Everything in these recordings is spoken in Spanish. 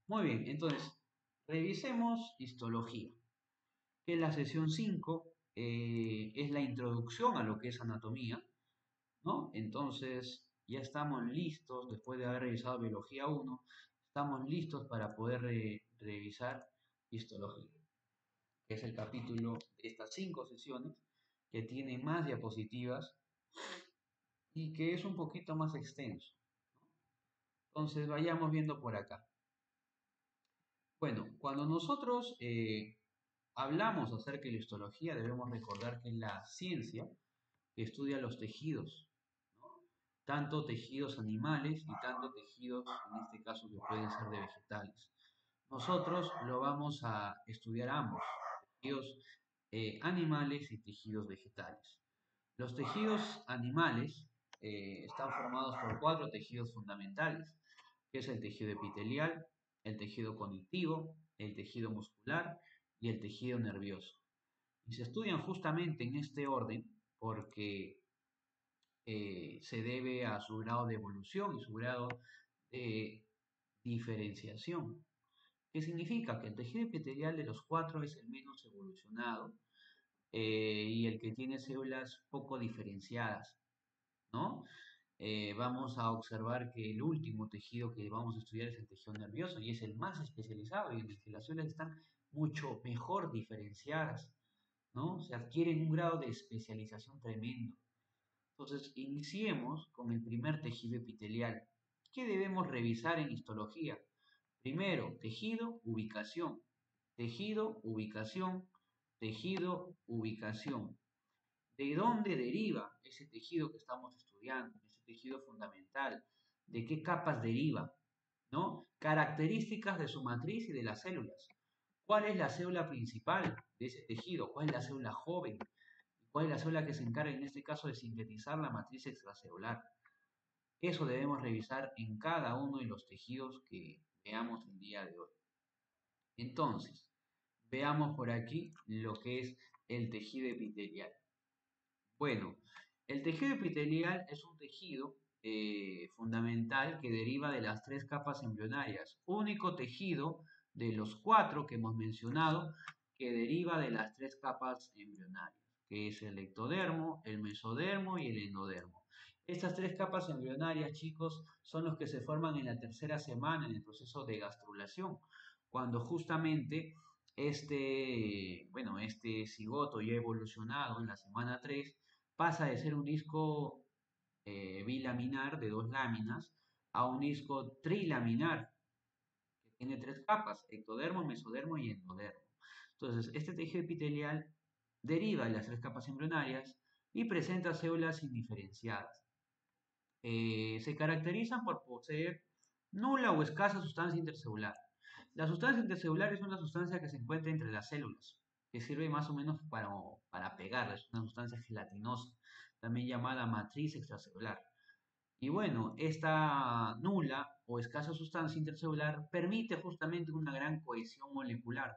Muy bien, entonces, revisemos histología, que es la sesión 5, es la introducción a lo que es anatomía, ¿no? Entonces, ya estamos listos, después de haber revisado biología 1, estamos listos para poder revisar histología, que es el capítulo de estas 5 sesiones, que tiene más diapositivas y que es un poquito más extenso. Entonces, vayamos viendo por acá. Bueno, cuando nosotros hablamos acerca de la histología, debemos recordar que es la ciencia que estudia los tejidos, ¿no? Tanto tejidos animales y tanto tejidos, en este caso, que pueden ser de vegetales. Nosotros lo vamos a estudiar ambos, tejidos animales y tejidos vegetales. Los tejidos animales están formados por cuatro tejidos fundamentales, que es el tejido epitelial, el tejido conectivo, el tejido muscular y el tejido nervioso. Y se estudian justamente en este orden porque se debe a su grado de evolución y su grado de diferenciación. ¿Qué significa? Que el tejido epitelial de los cuatro es el menos evolucionado y el que tiene células poco diferenciadas, ¿no? Vamos a observar que el último tejido que vamos a estudiar es el tejido nervioso y es el más especializado y en el que las células están mucho mejor diferenciadas, ¿no? Se adquieren un grado de especialización tremendo. Entonces, iniciemos con el primer tejido epitelial. ¿Qué debemos revisar en histología? Primero, tejido, ubicación. Tejido, ubicación. Tejido, ubicación. ¿De dónde deriva ese tejido que estamos estudiando, ese tejido fundamental? ¿De qué capas deriva? ¿No? Características de su matriz y de las células. ¿Cuál es la célula principal de ese tejido? ¿Cuál es la célula joven? ¿Cuál es la célula que se encarga en este caso de sintetizar la matriz extracelular? Eso debemos revisar en cada uno de los tejidos que veamos el día de hoy. Entonces, veamos por aquí lo que es el tejido epitelial. Bueno, el tejido epitelial es un tejido fundamental que deriva de las tres capas embrionarias. Único tejido de los cuatro que hemos mencionado que deriva de las tres capas embrionarias, que es el ectodermo, el mesodermo y el endodermo. Estas tres capas embrionarias, chicos, son los que se forman en la tercera semana en el proceso de gastrulación, cuando justamente este cigoto ya evolucionado en la semana 3 pasa de ser un disco bilaminar de dos láminas a un disco trilaminar que tiene tres capas, ectodermo, mesodermo y endodermo. Entonces, este tejido epitelial deriva de las tres capas embrionarias y presenta células indiferenciadas. Se caracterizan por poseer nula o escasa sustancia intercelular. La sustancia intercelular es una sustancia que se encuentra entre las células, que sirve más o menos para pegarlas, es una sustancia gelatinosa, también llamada matriz extracelular. Y bueno, esta nula o escasa sustancia intercelular permite justamente una gran cohesión molecular,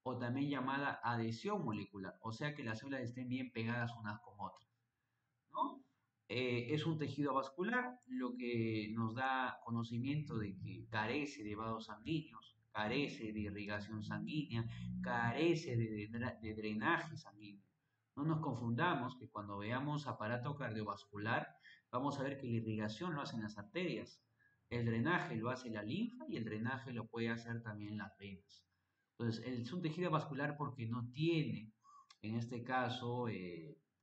o también llamada adhesión molecular, o sea que las células estén bien pegadas unas con otras, ¿no? Es un tejido vascular, lo que nos da conocimiento de que carece de vasos sanguíneos, carece de irrigación sanguínea, carece de drenaje sanguíneo. No nos confundamos que cuando veamos aparato cardiovascular, vamos a ver que la irrigación lo hacen las arterias, el drenaje lo hace la linfa y el drenaje lo puede hacer también las venas. Entonces, es un tejido vascular porque no tiene, en este caso,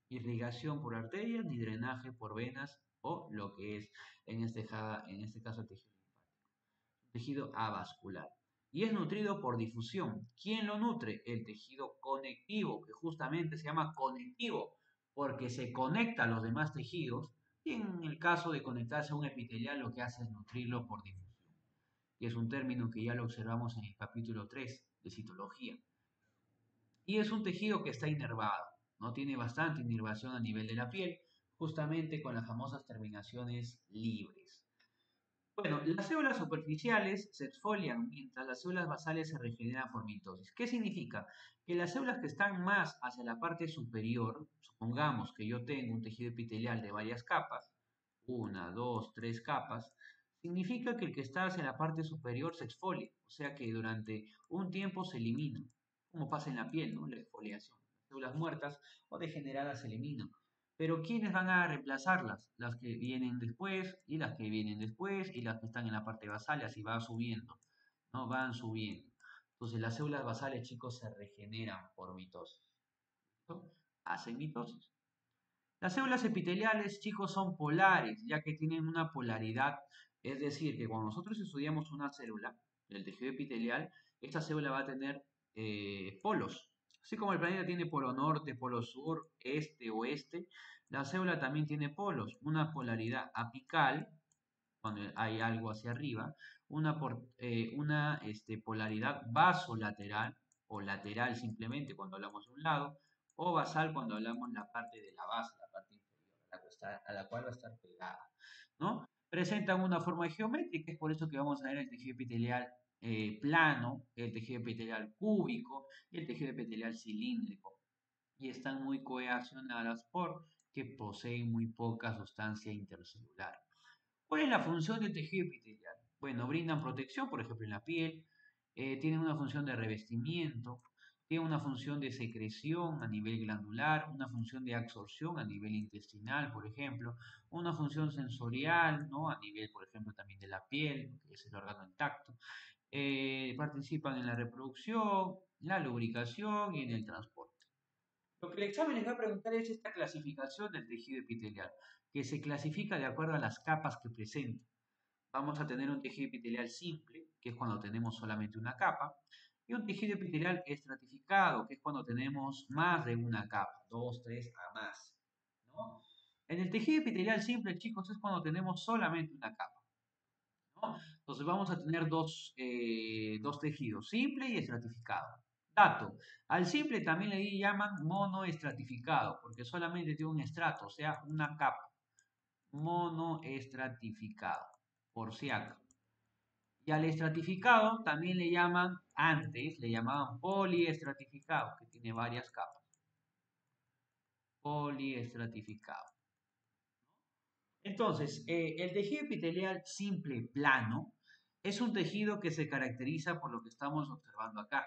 irrigación por arterias ni drenaje por venas o lo que es en este caso el tejido linfático. Tejido avascular. Y es nutrido por difusión. ¿Quién lo nutre? El tejido conectivo, que justamente se llama conectivo porque se conecta a los demás tejidos y en el caso de conectarse a un epitelial lo que hace es nutrirlo por difusión, que es un término que ya lo observamos en el capítulo 3 de citología. Y es un tejido que está inervado, ¿no? Tiene bastante inervación a nivel de la piel, justamente con las famosas terminaciones libres. Bueno, las células superficiales se exfolian mientras las células basales se regeneran por mitosis. ¿Qué significa? Que las células que están más hacia la parte superior, supongamos que yo tengo un tejido epitelial de varias capas, una, dos, tres capas, Significa que el que está hacia la parte superior se exfolia, o sea que durante un tiempo se elimina, como pasa en la piel, ¿no? La exfoliación. Las células muertas o degeneradas se eliminan. Pero ¿quiénes van a reemplazarlas? Las que vienen después y las que vienen después y las que están en la parte basal y así va subiendo, ¿no? Van subiendo. Entonces las células basales, chicos, se regeneran por mitosis, ¿no? Hacen mitosis. Las células epiteliales, chicos, son polares, ya que tienen una polaridad. Es decir, que cuando nosotros estudiamos una célula, el tejido epitelial, esta célula va a tener polos. Así como el planeta tiene polo norte, polo sur, este, oeste, la célula también tiene polos. Una polaridad apical, cuando hay algo hacia arriba, una polaridad vasolateral o lateral simplemente cuando hablamos de un lado, o basal cuando hablamos la parte de la base, la parte inferior, a la cual va a estar pegada, ¿no? Presentan una forma geométrica, es por eso que vamos a ver el tejido epitelial plano, el tejido epitelial cúbico y el tejido epitelial cilíndrico. Y están muy cohesionadas porque poseen muy poca sustancia intercelular. ¿Cuál es la función del tejido epitelial? Bueno, brindan protección, por ejemplo, en la piel, tienen una función de revestimiento, tienen una función de secreción a nivel glandular, una función de absorción a nivel intestinal, por ejemplo, una función sensorial, ¿no? A nivel, por ejemplo, también de la piel, que es el órgano intacto. Participan en la reproducción, la lubricación y en el transporte. Lo que el examen les va a preguntar es esta clasificación del tejido epitelial, que se clasifica de acuerdo a las capas que presenta. Vamos a tener un tejido epitelial simple, que es cuando tenemos solamente una capa, y un tejido epitelial estratificado, que es cuando tenemos más de una capa, dos, tres a más, ¿no? En el tejido epitelial simple, chicos, es cuando tenemos solamente una capa, ¿no? Entonces vamos a tener dos tejidos, simple y estratificado. Dato, al simple también le llaman monoestratificado, porque solamente tiene un estrato, o sea, una capa. Monoestratificado, por si acaso. Y al estratificado también le llaman, antes le llamaban poliestratificado, que tiene varias capas. Poliestratificado. Entonces, el tejido epitelial simple plano es un tejido que se caracteriza por lo que estamos observando acá.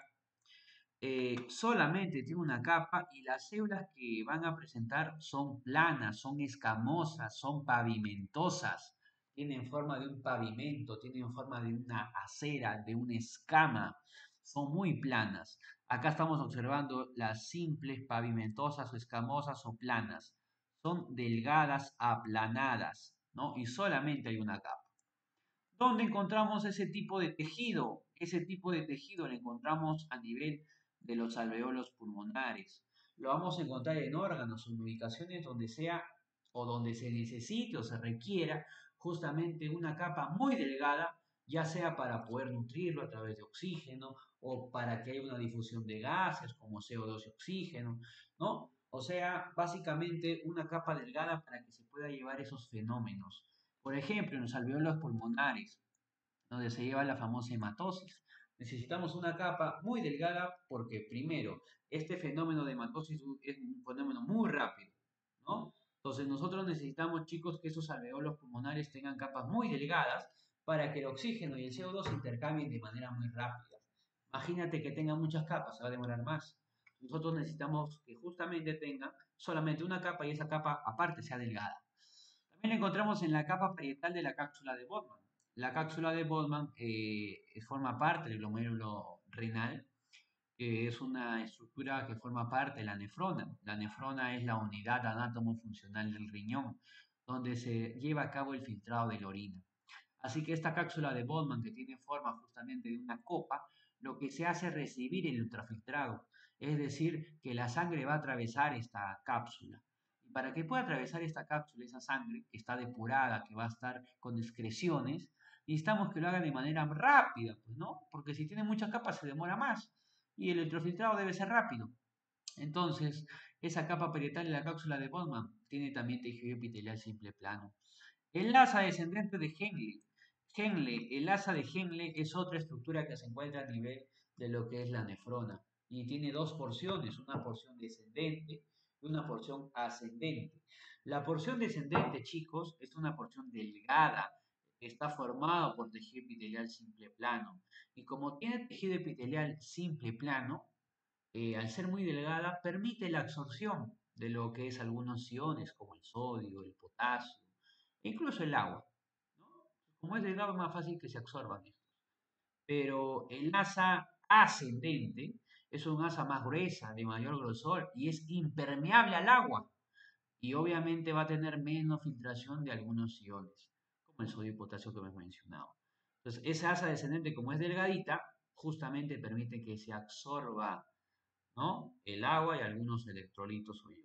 Solamente tiene una capa y las células que van a presentar son planas, son escamosas, son pavimentosas, tienen forma de un pavimento, tienen forma de una acera, de una escama, son muy planas. Acá estamos observando las simples pavimentosas o escamosas o planas. Son delgadas, aplanadas, ¿no? Y solamente hay una capa. ¿Dónde encontramos ese tipo de tejido? Ese tipo de tejido lo encontramos a nivel de los alveolos pulmonares. Lo vamos a encontrar en órganos o en ubicaciones donde sea o donde se necesite o se requiera justamente una capa muy delgada, ya sea para poder nutrirlo a través de oxígeno o para que haya una difusión de gases como CO2 y oxígeno, ¿no? O sea, básicamente una capa delgada para que se pueda llevar esos fenómenos. Por ejemplo, en los alveolos pulmonares, donde se lleva la famosa hematosis. Necesitamos una capa muy delgada porque, primero, este fenómeno de hematosis es un fenómeno muy rápido, ¿no? Entonces, nosotros necesitamos, chicos, que esos alveolos pulmonares tengan capas muy delgadas para que el oxígeno y el CO2 se intercambien de manera muy rápida. Imagínate que tenga muchas capas, se va a demorar más. Nosotros necesitamos que justamente tenga solamente una capa y esa capa aparte sea delgada. También la encontramos en la capa parietal de la cápsula de Bowman. La cápsula de Bowman forma parte del glomérulo renal, que es una estructura que forma parte de la nefrona. La nefrona es la unidad anátomo-funcional del riñón, donde se lleva a cabo el filtrado de la orina. Así que esta cápsula de Bowman, que tiene forma justamente de una copa, lo que se hace es recibir el ultrafiltrado, es decir, que la sangre va a atravesar esta cápsula. Y para que pueda atravesar esta cápsula, esa sangre que está depurada, que va a estar con excreciones, necesitamos que lo haga de manera rápida, pues, ¿no? Porque si tiene muchas capas se demora más y el ultrafiltrado debe ser rápido. Entonces, esa capa parietal de la cápsula de Bowman tiene también tejido epitelial simple plano. El asa descendente de Henle. El asa de Henle es otra estructura que se encuentra a nivel de lo que es la nefrona y tiene dos porciones, una porción descendente y una porción ascendente. La porción descendente, chicos, es una porción delgada, está formado por tejido epitelial simple plano. Y como tiene tejido epitelial simple plano, al ser muy delgada, permite la absorción de lo que es algunos iones como el sodio, el potasio, e incluso el agua, ¿no? Como es delgado, es más fácil que se absorban estos. Pero el asa ascendente es un asa más gruesa, de mayor grosor y es impermeable al agua. Y obviamente va a tener menos filtración de algunos iones, como el sodio y potasio que hemos mencionado. Entonces, esa asa descendente, como es delgadita, justamente permite que se absorba, ¿no?, el agua y algunos electrolitos o iones.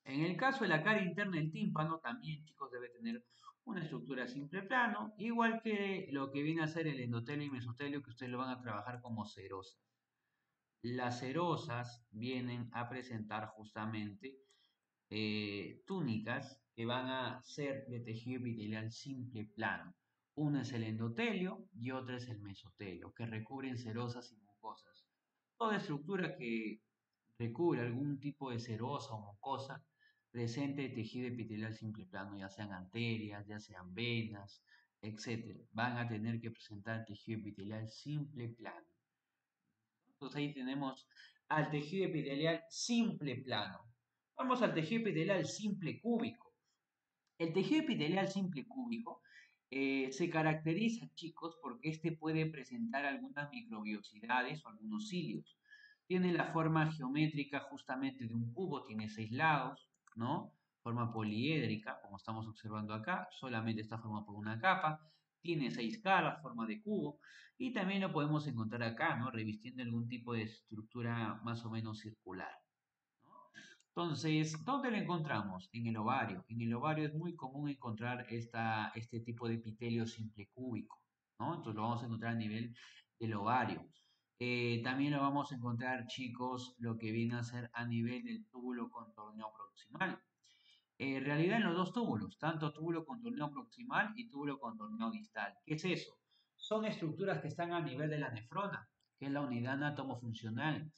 En el caso de la cara interna del tímpano, también, chicos, debe tener una estructura simple plano, igual que lo que viene a ser el endotelio y mesotelio, que ustedes lo van a trabajar como serosas. Las serosas vienen a presentar justamente túnicas que van a ser de tejido epitelial simple plano. Una es el endotelio y otra es el mesotelio, que recubren serosas y mucosas. Toda estructura que recubre algún tipo de serosa o mucosa presente tejido epitelial simple plano, ya sean arterias, ya sean venas, etcétera, van a tener que presentar tejido epitelial simple plano. Entonces ahí tenemos al tejido epitelial simple plano. Vamos al tejido epitelial simple cúbico. El tejido epitelial simple cúbico se caracteriza, chicos, porque este puede presentar algunas microbiosidades o algunos cilios. Tiene la forma geométrica justamente de un cubo, tiene 6 lados, ¿no? Forma poliédrica, como estamos observando acá, solamente está formado por una capa. Tiene 6 caras, forma de cubo, y también lo podemos encontrar acá, ¿no? Revistiendo algún tipo de estructura más o menos circular, ¿no? Entonces, ¿dónde lo encontramos? En el ovario. En el ovario es muy común encontrar este tipo de epitelio simple cúbico, ¿no? Entonces lo vamos a encontrar a nivel del ovario. También lo vamos a encontrar, chicos, lo que viene a ser a nivel del túbulo contorneo proximal. En realidad en los dos túbulos, tanto túbulo contorneo proximal y túbulo contorneo distal. ¿Qué es eso? Son estructuras que están a nivel de la nefrona, que es la unidad anatomofuncional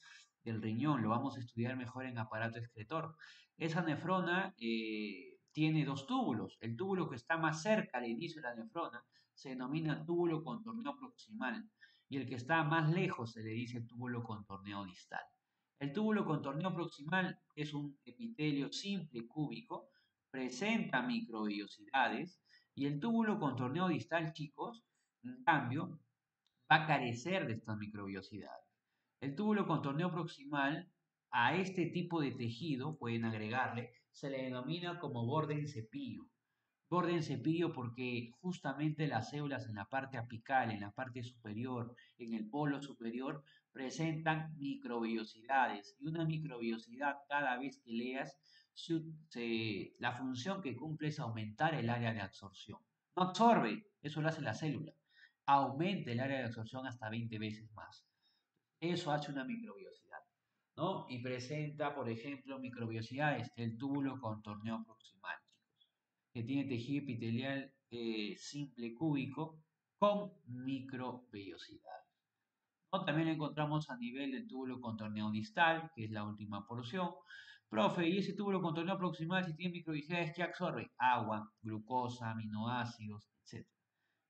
del riñón. Lo vamos a estudiar mejor en aparato excretor. Esa nefrona tiene dos túbulos. El túbulo que está más cerca al inicio de la nefrona se denomina túbulo contorneo proximal y el que está más lejos se le dice túbulo contorneo distal. El túbulo contorneo proximal es un epitelio simple cúbico, presenta microvellosidades y el túbulo contorneo distal, chicos, en cambio, va a carecer de estas microvellosidades. El túbulo contorneo proximal a este tipo de tejido, pueden agregarle, se le denomina como borde en cepillo. Borde en cepillo porque justamente las células en la parte apical, en la parte superior, en el polo superior, presentan microvellosidades. Y una microvellosidad, cada vez que leas, la función que cumple es aumentar el área de absorción. No absorbe, eso lo hace la célula. Aumenta el área de absorción hasta 20 veces más. Eso hace una microvellosidad, ¿no? Y presenta, por ejemplo, microvellosidades, el túbulo contorneo proximal, chicos, que tiene tejido epitelial simple cúbico con microvellosidades, ¿no? También lo encontramos a nivel del túbulo contorneo distal, que es la última porción. Profe, ¿y ese túbulo contorneo proximal, si tiene microvellosidades, qué absorbe? Agua, glucosa, aminoácidos, etc.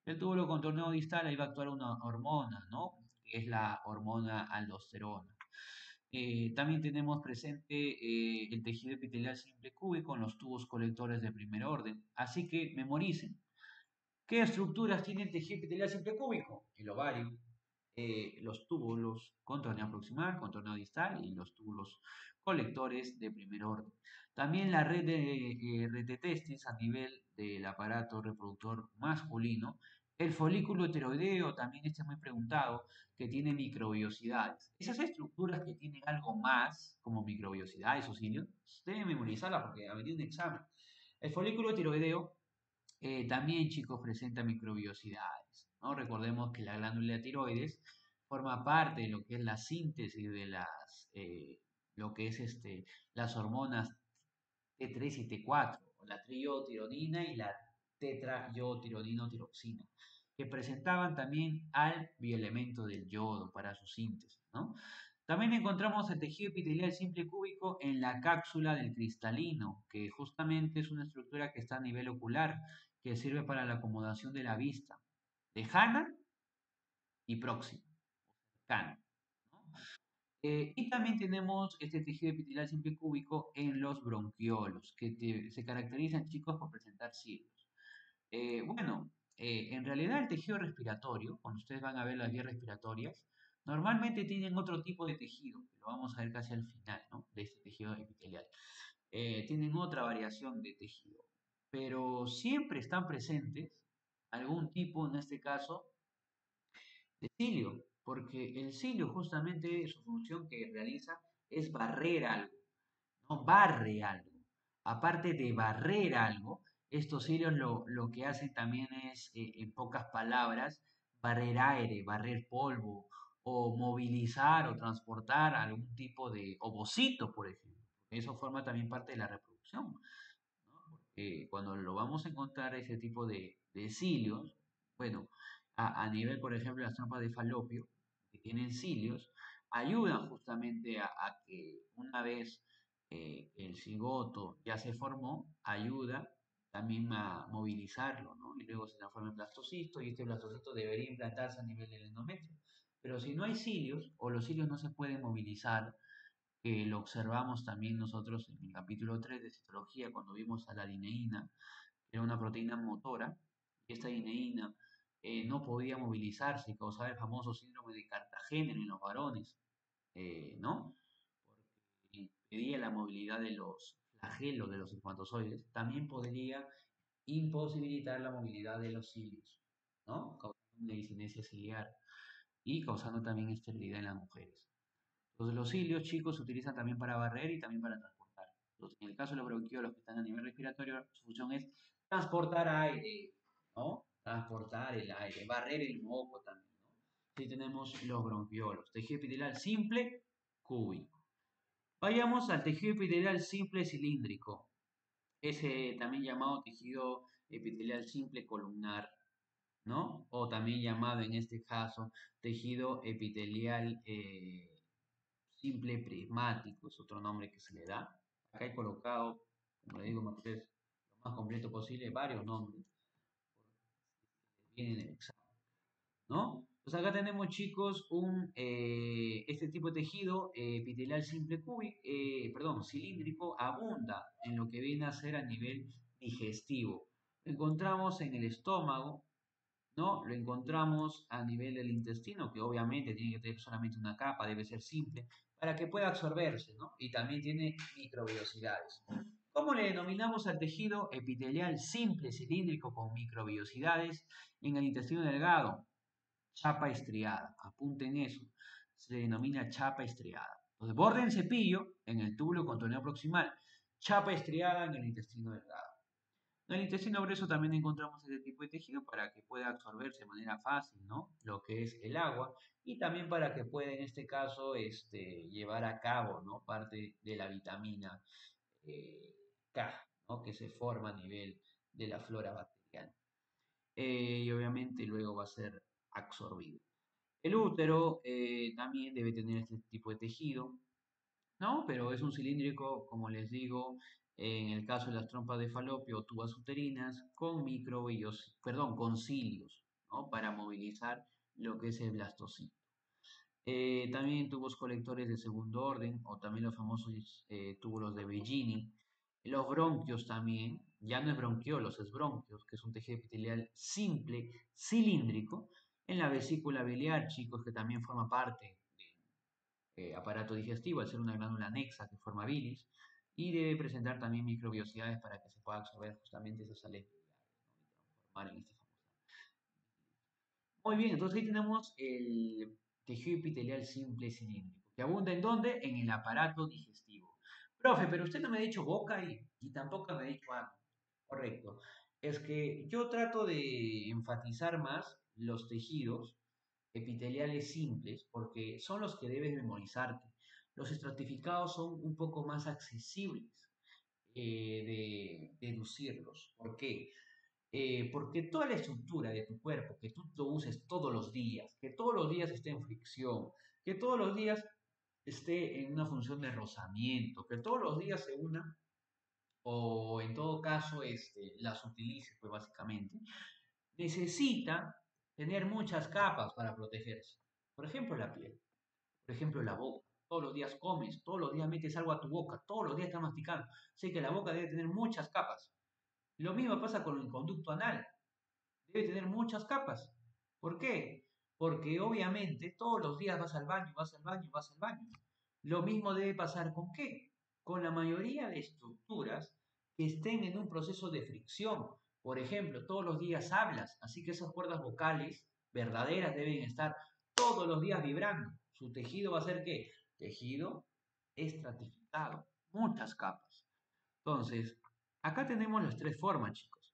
El túbulo contorneo distal, ahí va a actuar una hormona, ¿no? Que es la hormona aldosterona. También tenemos presente el tejido epitelial simple cúbico en los tubos colectores de primer orden. Así que memoricen. ¿Qué estructuras tiene el tejido epitelial simple cúbico? El ovario, los túbulos contorneo proximal, contorneo distal y los túbulos colectores de primer orden. También la red de testis a nivel del aparato reproductor masculino. El folículo tiroideo, también está muy preguntado, que tiene microvellosidades. Esas estructuras que tienen algo más, como microvellosidades o cilios, deben memorizarlas porque ha venido un examen. El folículo tiroideo también, chicos, presenta microvellosidades, ¿no? Recordemos que la glándula tiroides forma parte de lo que es la síntesis de lo que es las hormonas T3 y T4, la triiotironina y la tetraiotironinotiroxina, que presentaban también al bioelemento del yodo para su síntesis, ¿no? También encontramos el tejido epitelial simple cúbico en la cápsula del cristalino, que justamente es una estructura que está a nivel ocular, que sirve para la acomodación de la vista, lejana y próxima, cercana, ¿no? Y también tenemos este tejido epitelial simple cúbico en los bronquiolos, que se caracterizan, chicos, por presentar cilios. Bueno, en realidad el tejido respiratorio, cuando ustedes van a ver las vías respiratorias, normalmente tienen otro tipo de tejido, que lo vamos a ver casi al final, ¿no? De este tejido epitelial. Tienen otra variación de tejido, pero siempre están presentes algún tipo, en este caso, de cilio, porque el cilio justamente su función que realiza es barrer algo, no barre algo. Aparte de barrer algo, estos cilios lo que hacen también es, en pocas palabras, barrer aire, barrer polvo, o movilizar o transportar algún tipo de ovocito, por ejemplo. Eso forma también parte de la reproducción, ¿no? Porque cuando lo vamos a encontrar ese tipo de cilios, bueno, a nivel, por ejemplo, de las trompas de falopio, que tienen cilios, ayudan justamente a que una vez el cigoto ya se formó, ayuda también a movilizarlo, ¿no? Y luego se transforma en blastocisto y este blastocisto debería implantarse a nivel del endometrio. Pero si no hay cilios o los cilios no se pueden movilizar, que lo observamos también nosotros en el capítulo 3 de citología cuando vimos a la dineína, que era una proteína motora, y esta dineína no podía movilizarse y causaba el famoso síndrome de Cartagena en los varones, ¿no? Porque impedía la movilidad de los flagelos de los espermatozoides, también podría imposibilitar la movilidad de los cilios, ¿no? Causando una discinesia ciliar y causando también esterilidad en las mujeres. Entonces, los cilios, chicos, se utilizan también para barrer y también para transportar. Entonces, en el caso de los bronquiolos que están a nivel respiratorio, su función es transportar aire, ¿no? Transportar el aire, barrer el moco también, ¿no? Así tenemos los bronquiolos. Tejido epitelial simple, cúbico. Vayamos al tejido epitelial simple cilíndrico. Ese también llamado tejido epitelial simple columnar, ¿no? O también llamado en este caso tejido epitelial simple prismático, es otro nombre que se le da. Acá he colocado, como le digo, lo más completo posible, varios nombres, vienen en el examen, ¿no? Pues acá tenemos, chicos, este tipo de tejido epitelial simple cúbico, perdón, cilíndrico, abunda en lo que viene a ser a nivel digestivo. Lo encontramos en el estómago, ¿no? Lo encontramos a nivel del intestino, que obviamente tiene que tener solamente una capa, debe ser simple, para que pueda absorberse, ¿no? Y también tiene microvellosidades. ¿Cómo le denominamos al tejido epitelial simple cilíndrico con microvellosidades en el intestino delgado? Chapa estriada, apunten eso, se le denomina chapa estriada. Entonces, borde en cepillo en el túbulo contorneo proximal, chapa estriada en el intestino delgado. En el intestino grueso también encontramos este tipo de tejido para que pueda absorberse de manera fácil, ¿no? Lo que es el agua y también para que pueda, en este caso, llevar a cabo, ¿no? Parte de la vitamina K, ¿no? Que se forma a nivel de la flora bacteriana. Y obviamente luego va a ser absorbido. El útero también debe tener este tipo de tejido, ¿no? Pero es un cilíndrico, como les digo, en el caso de las trompas de falopio o tubas uterinas, con microvellos, perdón, con cilios, ¿no? Para movilizar lo que es el blastocito. También tubos colectores de segundo orden, o también los famosos túbulos de Bellini. Los bronquios también, ya no es bronquiolos, es bronquios, que es un tejido epitelial simple, cilíndrico, en la vesícula biliar, chicos, que también forma parte aparato digestivo, al ser una glándula anexa que forma bilis, y debe presentar también microbiosidades para que se pueda absorber justamente esas sales biliares, ¿no? Y transformar en este famoso. Muy bien, entonces ahí tenemos el tejido epitelial simple cilíndrico, que abunda ¿en dónde? En el aparato digestivo. Profe, pero usted no me ha dicho boca y tampoco me ha dicho ano. Correcto. Es que yo trato de enfatizar más los tejidos epiteliales simples porque son los que debes memorizarte. Los estratificados son un poco más accesibles de deducirlos. ¿Por qué? Porque toda la estructura de tu cuerpo, que tú lo uses todos los días, que todos los días esté en fricción, que todos los días esté en una función de rozamiento, que todos los días se una o en todo caso las utilice, pues básicamente, necesita tener muchas capas para protegerse. Por ejemplo, la piel, por ejemplo, la boca. Todos los días comes, todos los días metes algo a tu boca, todos los días estás masticando. Sé que la boca debe tener muchas capas. Lo mismo pasa con el conducto anal. Debe tener muchas capas. ¿Por qué? Porque obviamente todos los días vas al baño, vas al baño, vas al baño. Lo mismo debe pasar con qué? Con la mayoría de estructuras que estén en un proceso de fricción. Por ejemplo, todos los días hablas, así que esas cuerdas vocales verdaderas deben estar todos los días vibrando. Su tejido va a ser ¿qué? Tejido estratificado, muchas capas. Entonces, acá tenemos las tres formas, chicos.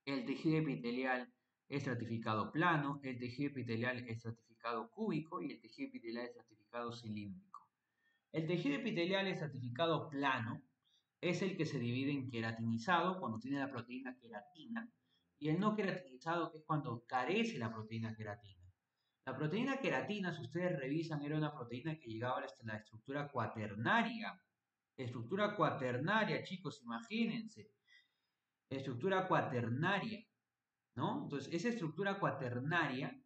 El tejido epitelial estratificado plano, el tejido epitelial estratificado cúbico y el tejido epitelial estratificado cilíndrico. El tejido epitelial estratificado plano es el que se divide en queratinizado, cuando tiene la proteína queratina, y el no queratinizado, que es cuando carece la proteína queratina. La proteína queratina, si ustedes revisan, era una proteína que llegaba hasta la estructura cuaternaria. Estructura cuaternaria, chicos, imagínense. Estructura cuaternaria. ¿No? Entonces, esa estructura cuaternaria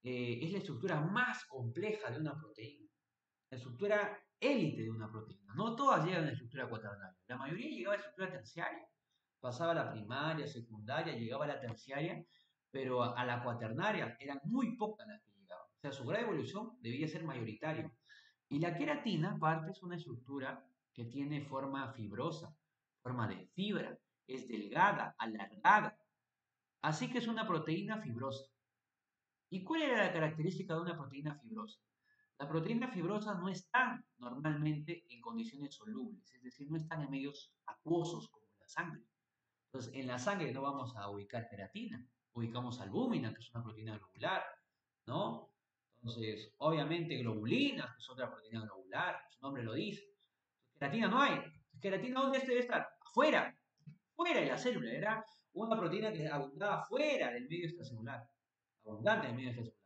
es la estructura más compleja de una proteína, la estructura élite de una proteína. No todas llegan a la estructura cuaternaria, la mayoría llegaba a la estructura terciaria. Pasaba a la primaria, secundaria, llegaba a la terciaria, pero a la cuaternaria eran muy pocas las que llegaban. O sea, su grado de evolución debía ser mayoritario. Y la queratina, parte, es una estructura que tiene forma fibrosa, forma de fibra, es delgada, alargada. Así que es una proteína fibrosa. ¿Y cuál era la característica de una proteína fibrosa? La proteína fibrosa no está normalmente en condiciones solubles, es decir, no están en medios acuosos como la sangre. Entonces, en la sangre no vamos a ubicar queratina, ubicamos albúmina, que es una proteína globular, ¿no? Entonces, obviamente globulina, que es otra proteína globular, su nombre lo dice. Queratina no hay. ¿Queratina dónde debe estar? Afuera, fuera de la célula. Era una proteína que abundaba fuera del medio extracelular, abundante en el medio extracelular.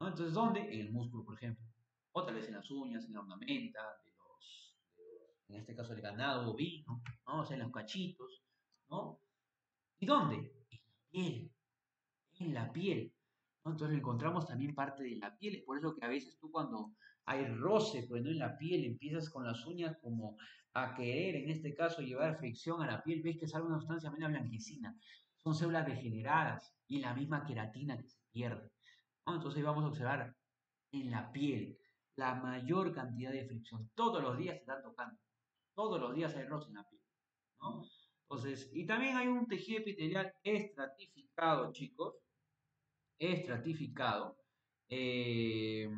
¿No? Entonces, ¿dónde? En el músculo, por ejemplo. O tal vez en las uñas, en la ornamenta, en este caso, del ganado bovino, ¿no? O sea, en los cachitos, ¿no? ¿Y dónde? En la piel, ¿no? Entonces encontramos también parte de la piel. Es por eso que a veces tú cuando hay roce, pues, ¿no? En la piel, empiezas con las uñas como a querer, en este caso, llevar fricción a la piel, ves que sale una sustancia media blanquecina. Son células degeneradas y la misma queratina que se pierde, ¿no? Entonces vamos a observar en la piel la mayor cantidad de fricción. Todos los días se están tocando. Todos los días hay roce en la piel, ¿no? Entonces, y también hay un tejido epitelial estratificado, chicos, estratificado, eh,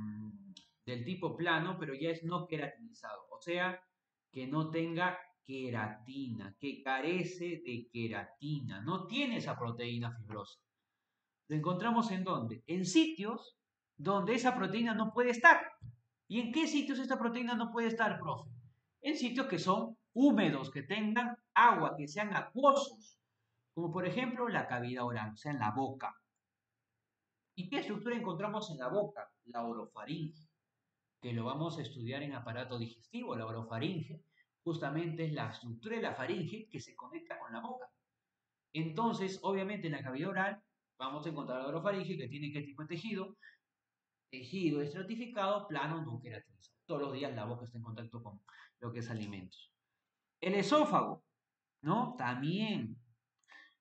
del tipo plano, pero ya es no queratinizado, o sea, que no tenga queratina, que carece de queratina, no tiene esa proteína fibrosa. ¿Lo encontramos en dónde? En sitios donde esa proteína no puede estar. ¿Y en qué sitios esta proteína no puede estar, profe? En sitios que son húmedos, que tengan agua, que sean acuosos, como por ejemplo la cavidad oral, o sea, en la boca. ¿Y qué estructura encontramos en la boca? La orofaringe, que lo vamos a estudiar en aparato digestivo. La orofaringe justamente es la estructura de la faringe que se conecta con la boca. Entonces, obviamente, en la cavidad oral vamos a encontrar la orofaringe que tiene qué tipo de tejido. Tejido estratificado, plano, no queratinizado. Todos los días la boca está en contacto con lo que es alimentos. El esófago, ¿no? También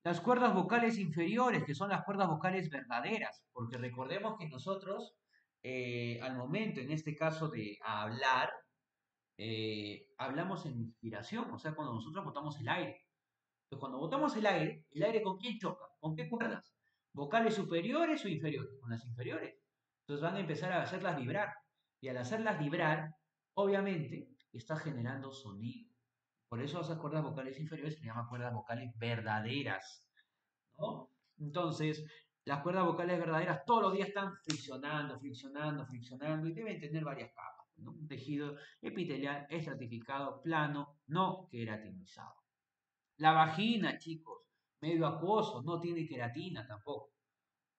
las cuerdas vocales inferiores, que son las cuerdas vocales verdaderas, porque recordemos que nosotros, al momento, en este caso, de hablar, hablamos en inspiración, o sea, cuando nosotros botamos el aire. Entonces, cuando botamos el aire ¿con quién choca? ¿Con qué cuerdas? ¿Vocales superiores o inferiores? Con las inferiores. Entonces van a empezar a hacerlas vibrar. Y al hacerlas vibrar, obviamente, está generando sonido. Por eso esas cuerdas vocales inferiores se llaman cuerdas vocales verdaderas, ¿no? Entonces, las cuerdas vocales verdaderas todos los días están friccionando, friccionando, friccionando y deben tener varias capas, ¿no? Un tejido epitelial estratificado, plano, no queratinizado. La vagina, chicos, medio acuoso, no tiene queratina tampoco,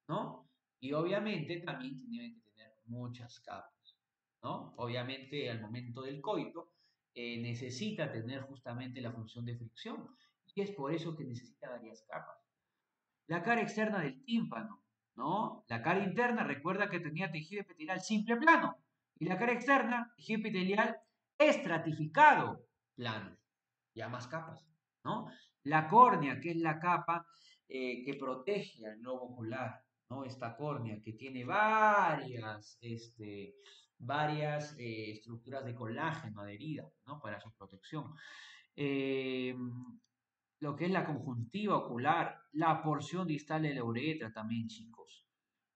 ¿no? Y obviamente también tienen que tener muchas capas, ¿no? Obviamente al momento del coito, necesita tener justamente la función de fricción y es por eso que necesita varias capas. La cara externa del tímpano, ¿no? La cara interna, recuerda que tenía tejido epitelial simple plano. Y la cara externa, tejido epitelial estratificado plano. Ya más capas, ¿no? La córnea, que es la capa que protege al globo ocular, ¿no? Esta córnea que tiene varias estructuras de colágeno adheridas, ¿no? Para su protección. Eh, lo que es la conjuntiva ocular, la porción distal de la uretra también, chicos.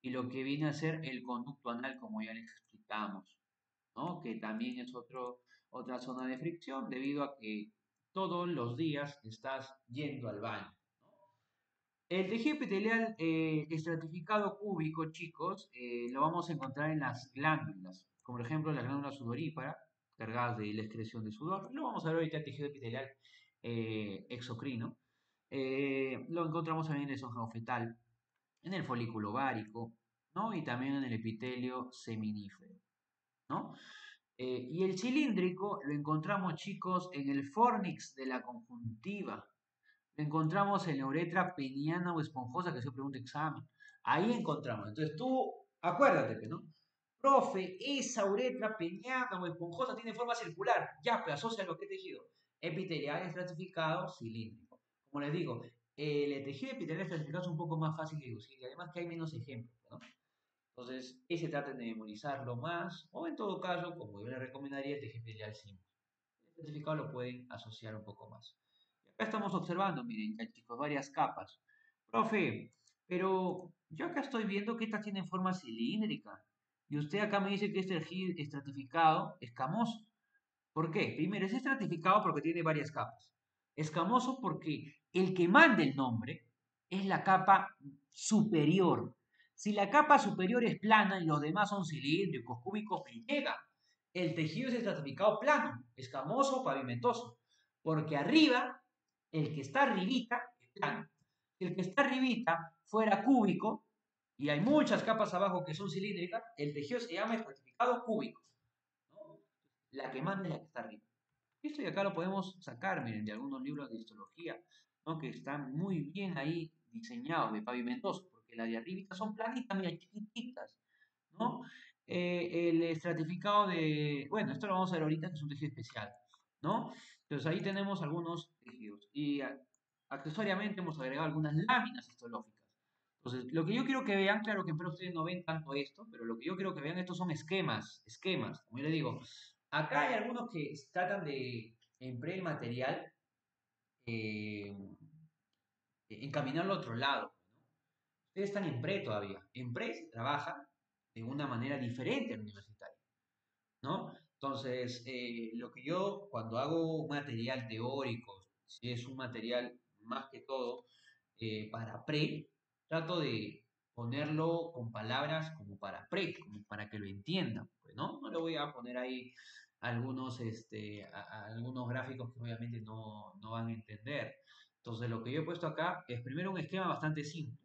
Y lo que viene a ser el conducto anal, como ya les explicamos, ¿no? Que también es otra zona de fricción debido a que todos los días estás yendo al baño. El tejido epitelial estratificado cúbico, chicos, lo vamos a encontrar en las glándulas, como por ejemplo la glándula sudorípara, cargadas de la excreción de sudor. Lo vamos a ver ahorita el tejido epitelial exocrino. Lo encontramos también en el esófago fetal, en el folículo ovárico, ¿no? Y también en el epitelio seminífero, ¿no? Y el cilíndrico lo encontramos, chicos, en el fornix de la conjuntiva. Lo encontramos en la uretra peniana o esponjosa, que se pregunta examen. Ahí encontramos. Entonces tú, acuérdate, ¿no? Profe, esa uretra peniana o esponjosa tiene forma circular. Ya, pues asocia lo que he tejido. Epitelial estratificado cilíndrico. Como les digo, el tejido epitelial estratificado es un poco más fácil de deducir y además que hay menos ejemplos, ¿no? Entonces, ese traten de memorizarlo más, o en todo caso, como yo les recomendaría, el tejido epitelial simple. El certificado lo pueden asociar un poco más. Y acá estamos observando, miren, ya, chicos, varias capas. Profe, pero yo acá estoy viendo que estas tienen forma cilíndrica. Y usted acá me dice que este tejido estratificado escamoso. ¿Por qué? Primero, es estratificado porque tiene varias capas. Escamoso porque el que manda el nombre es la capa superior. Si la capa superior es plana y los demás son cilíndricos, cúbicos, me llega. El tejido es estratificado plano, escamoso, pavimentoso. Porque arriba, el que está arribita es plano. Si el que está arribita fuera cúbico, y hay muchas capas abajo que son cilíndricas, el tejido se llama estratificado cúbico, ¿no? La que manda es la que está arriba. Esto y acá lo podemos sacar, miren, de algunos libros de histología, ¿no? Que están muy bien ahí diseñados, de pavimentosos, porque las de arriba son planitas, mira, chiquititas, ¿no? El estratificado de, bueno, esto lo vamos a ver ahorita, que es un tejido especial, ¿no? Entonces ahí tenemos algunos tejidos. Y accesoriamente hemos agregado algunas láminas histológicas. Entonces, lo que yo quiero que vean, claro que pero ustedes no ven tanto esto, pero lo que yo quiero que vean, estos son esquemas, como yo les digo. Acá hay algunos que tratan de emplear el material, eh, encaminarlo a otro lado, ¿no? Ustedes están en pre todavía. En pre se trabaja de una manera diferente al universitario, ¿no? Entonces, lo que yo, cuando hago un material teórico, si es un material más que todo para pre, trato de ponerlo con palabras como para pre, como para que lo entiendan, pues, ¿no? No le voy a poner ahí algunos gráficos que obviamente no van a entender. Entonces, lo que yo he puesto acá es primero un esquema bastante simple,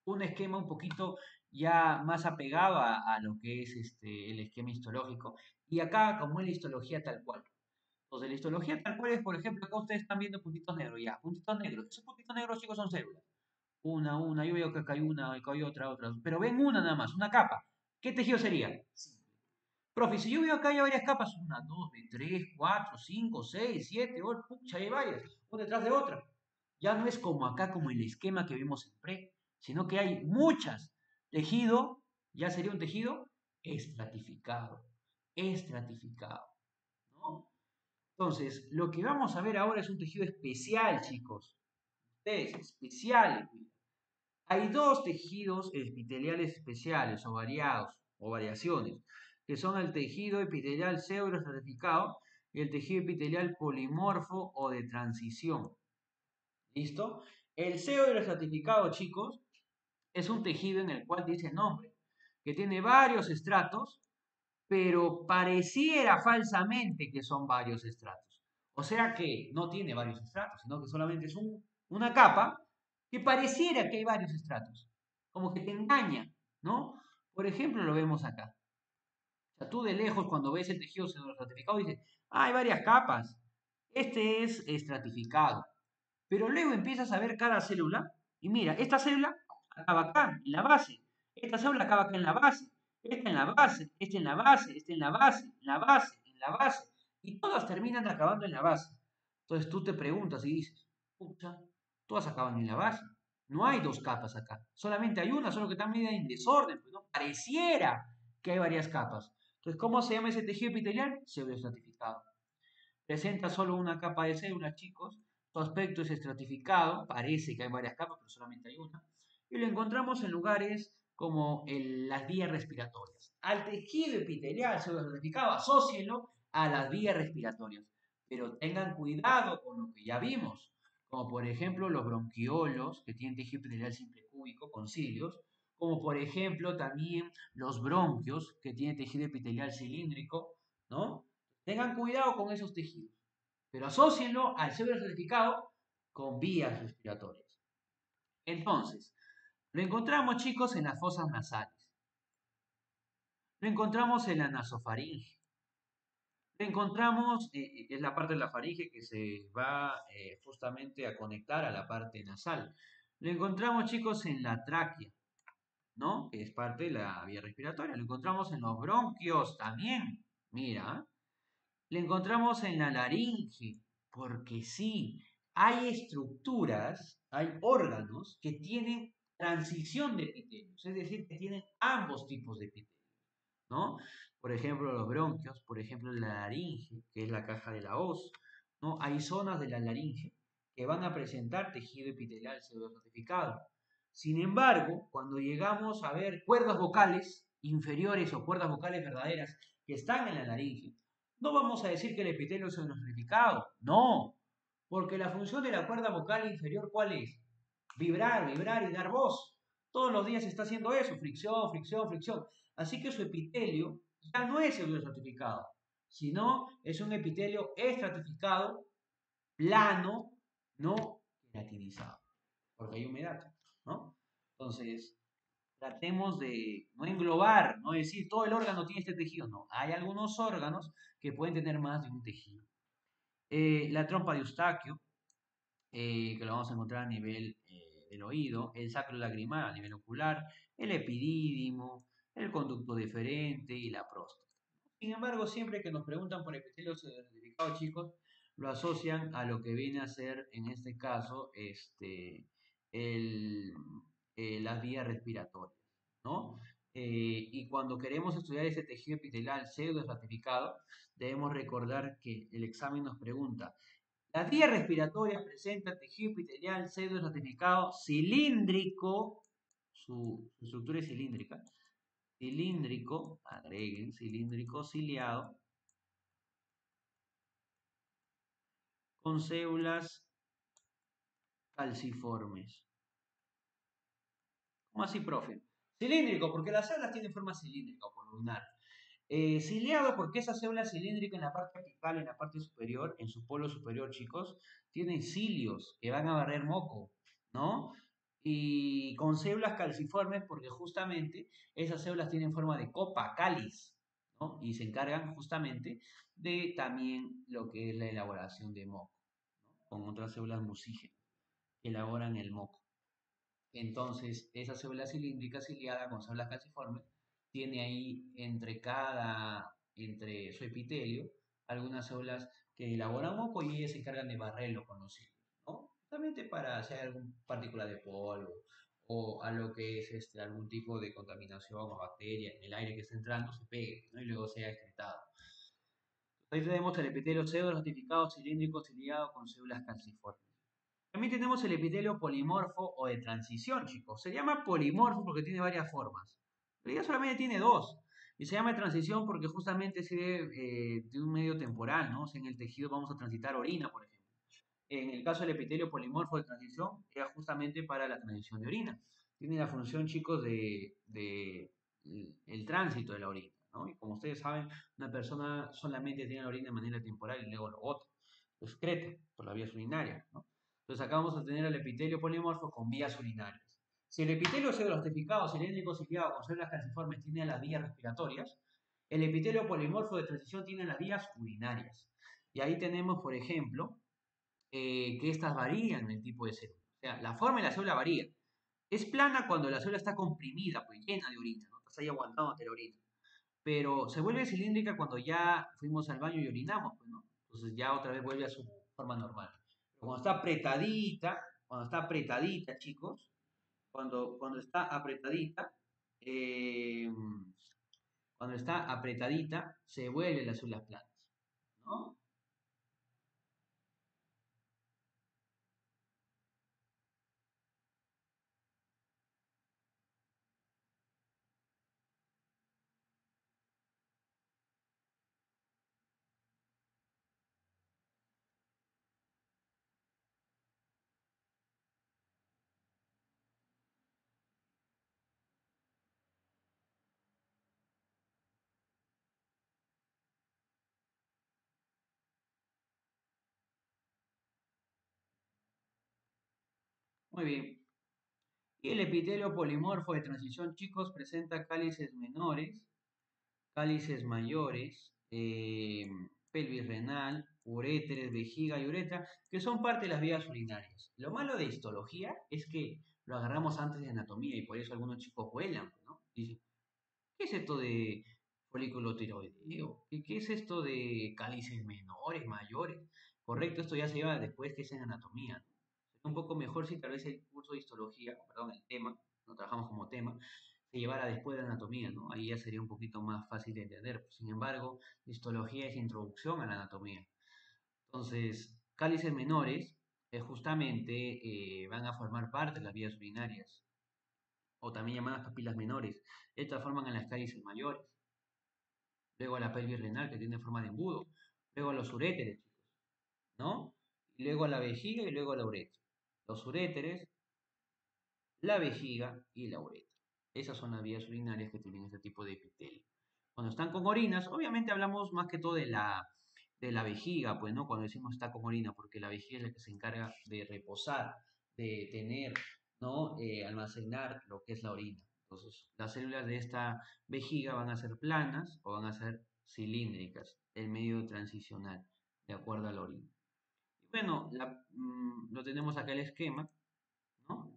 un esquema un poquito ya más apegado a lo que es el esquema histológico. Y acá, como es la histología tal cual. Entonces, la histología tal cual es, por ejemplo, acá ustedes están viendo puntitos negros, ya, puntitos negros. Esos puntitos negros, chicos, son células. Una, yo veo que acá hay una, acá hay otra. Pero ven una nada más, una capa. ¿Qué tejido sería? Simple. Profe, si yo veo acá hay varias capas, una, dos, tres, cuatro, cinco, seis, siete, ocho, pucha, hay varias, una detrás de otra. Ya no es como acá, como el esquema que vimos en pre, sino que hay muchas. Tejido, ya sería un tejido estratificado, estratificado, ¿no? Entonces, lo que vamos a ver ahora es un tejido especial, chicos. Ustedes, especiales. Hay dos tejidos epiteliales especiales o variados o variaciones, que son el tejido epitelial pseudoestratificado y el tejido epitelial polimorfo o de transición. ¿Listo? El pseudoestratificado, chicos, es un tejido en el cual dice el nombre, que tiene varios estratos, pero pareciera falsamente que son varios estratos. O sea que no tiene varios estratos, sino que solamente es una capa que pareciera que hay varios estratos, como que te engaña, ¿no? Por ejemplo, lo vemos acá. sea, tú de lejos cuando ves el tejido pseudoestratificado dices, ah, hay varias capas. Este es estratificado. Pero luego empiezas a ver cada célula y mira, esta célula acaba acá, en la base. Esta célula acaba acá en la base. Esta en la base, esta en la base, esta en la base, en la base, en la base. Y todas terminan acabando en la base. Entonces tú te preguntas y dices, pucha, todas acaban en la base. No hay dos capas acá. Solamente hay una, solo que está media en desorden. Pues, ¿no? Pareciera que hay varias capas. Entonces, ¿cómo se llama ese tejido epitelial? Pseudoestratificado. Presenta solo una capa de células, chicos. Su aspecto es estratificado, parece que hay varias capas, pero solamente hay una. Y lo encontramos en lugares como las vías respiratorias. Al tejido epitelial pseudoestratificado, asócienlo a las vías respiratorias. Pero tengan cuidado con lo que ya vimos, como por ejemplo los bronquiolos, que tienen tejido epitelial simple cúbico con cilios, como por ejemplo también los bronquios, que tienen tejido epitelial cilíndrico, ¿no? Tengan cuidado con esos tejidos, pero asócienlo al pseudoestratificado con vías respiratorias. Entonces, lo encontramos, chicos, en las fosas nasales. Lo encontramos en la nasofaringe. Lo encontramos, es la parte de la faringe que se va justamente a conectar a la parte nasal. Lo encontramos, chicos, en la tráquea, ¿no? Que es parte de la vía respiratoria. Lo encontramos en los bronquios también. Mira, le encontramos en la laringe, porque sí, hay estructuras, hay órganos que tienen transición de epitelios, es decir, que tienen ambos tipos de epitelios, ¿no? Por ejemplo, los bronquios, por ejemplo, la laringe, que es la caja de la hoz, ¿no? Hay zonas de la laringe que van a presentar tejido epitelial pseudoestratificado. Sin embargo, cuando llegamos a ver cuerdas vocales inferiores o cuerdas vocales verdaderas que están en la laringe, no vamos a decir que el epitelio es pseudoestratificado, no, porque la función de la cuerda vocal inferior, ¿cuál es? Vibrar, vibrar y dar voz. Todos los días está haciendo eso, fricción, fricción, fricción. Así que su epitelio ya no es pseudoestratificado, sino es un epitelio estratificado, plano, no queratinizado, porque hay humedad, ¿no? Entonces, tratemos de no englobar, no decir todo el órgano tiene este tejido, no. Hay algunos órganos que pueden tener más de un tejido. La trompa de Eustaquio, que lo vamos a encontrar a nivel del oído, el sacro lagrimal a nivel ocular, el epidídimo, el conducto deferente y la próstata. Sin embargo, siempre que nos preguntan por epitelio certificado, chicos, lo asocian a lo que viene a ser, en este caso, el, las vías respiratorias, ¿no? Y cuando queremos estudiar ese tejido epitelial pseudoestratificado, debemos recordar que el examen nos pregunta, las vías respiratorias presentan tejido epitelial pseudoestratificado cilíndrico, su estructura es cilíndrica, cilíndrico, agreguen, cilíndrico ciliado, con células calciformes. ¿Cómo así, profe? Cilíndrico, porque las células tienen forma cilíndrica o columnar. Ciliado, porque esa célula cilíndrica en la parte apical, en la parte superior, en su polo superior, chicos, tiene cilios que van a barrer moco, ¿no? Y con células calciformes, porque justamente esas células tienen forma de copa, cáliz, ¿no? Y se encargan justamente de también lo que es la elaboración de moco, ¿no? Con otras células mucígenas que elaboran el moco. Entonces, esa célula cilíndrica ciliada con células calciformes tiene ahí entre su epitelio, algunas células que elaboran moco y ellas se encargan de barrerlo con los cilios, ¿no? Justamente para hacer algún partícula de polvo o a lo que es algún tipo de contaminación o bacteria en el aire que está entrando se pegue, ¿no? Y luego sea excretado. Ahí tenemos el epitelio pseudo-ratificado cilíndrico ciliado con células calciformes. También tenemos el epitelio polimorfo o de transición, chicos. Se llama polimorfo porque tiene varias formas. Pero ya solamente tiene dos. Y se llama de transición porque justamente sirve de un medio temporal, ¿no? O sea, en el tejido vamos a transitar orina, por ejemplo. En el caso del epitelio polimorfo de transición, era justamente para la transición de orina. Tiene la función, chicos, de el tránsito de la orina, ¿no? Y como ustedes saben, una persona solamente tiene la orina de manera temporal y luego lo bota, lo excreta por las vías urinarias, ¿no? Entonces acá vamos a tener el epitelio polimorfo con vías urinarias. Si el epitelio pseudoplastificado, cilíndrico ciliado con células calciformes tiene las vías respiratorias, El epitelio polimorfo de transición tiene las vías urinarias. Y ahí tenemos, por ejemplo, que estas varían el tipo de célula. O sea, la forma de la célula varía. Es plana cuando la célula está comprimida, pues llena de orina, ¿no? Estás ahí aguantándote la orina. Pero se vuelve cilíndrica cuando ya fuimos al baño y orinamos, pues, ¿no? Entonces ya otra vez vuelve a su forma normal. Pero cuando está apretadita, chicos, cuando está apretadita, eh, cuando está apretadita, se vuelven las células planas, ¿no? Muy bien. Y el epitelio polimorfo de transición, chicos, presenta cálices menores, cálices mayores, pelvis renal, uréteres, vejiga y uretra, que son parte de las vías urinarias. Lo malo de histología es que lo agarramos antes de anatomía y por eso algunos chicos vuelan, ¿no? Dicen, ¿qué es esto de folículo tiroideo? ¿Qué es esto de cálices menores, mayores? Correcto, esto ya se lleva después que es en anatomía, ¿no? Sería un poco mejor si tal vez el curso de histología, perdón, el tema, lo trabajamos como tema, se llevara después de anatomía, ¿no? Ahí ya sería un poquito más fácil de entender. Sin embargo, histología es introducción a la anatomía. Entonces, cálices menores justamente van a formar parte de las vías urinarias, o también llamadas papilas menores. Estas forman en las cálices mayores. Luego la pelvis renal, que tiene forma de embudo. Luego los uréteres, chicos, ¿no? Y luego la vejiga y luego la uretra. Los uréteres, la vejiga y la uretra. Esas son las vías urinarias que tienen este tipo de epitelio. Cuando están con orinas, obviamente hablamos más que todo de la vejiga, pues, ¿no? Cuando decimos está con orina, porque la vejiga es la que se encarga de reposar, de tener, ¿no? Almacenar lo que es la orina. Entonces, las células de esta vejiga van a ser planas o van a ser cilíndricas, el medio transicional, de acuerdo a la orina. Y bueno, lo tenemos acá el esquema, ¿no?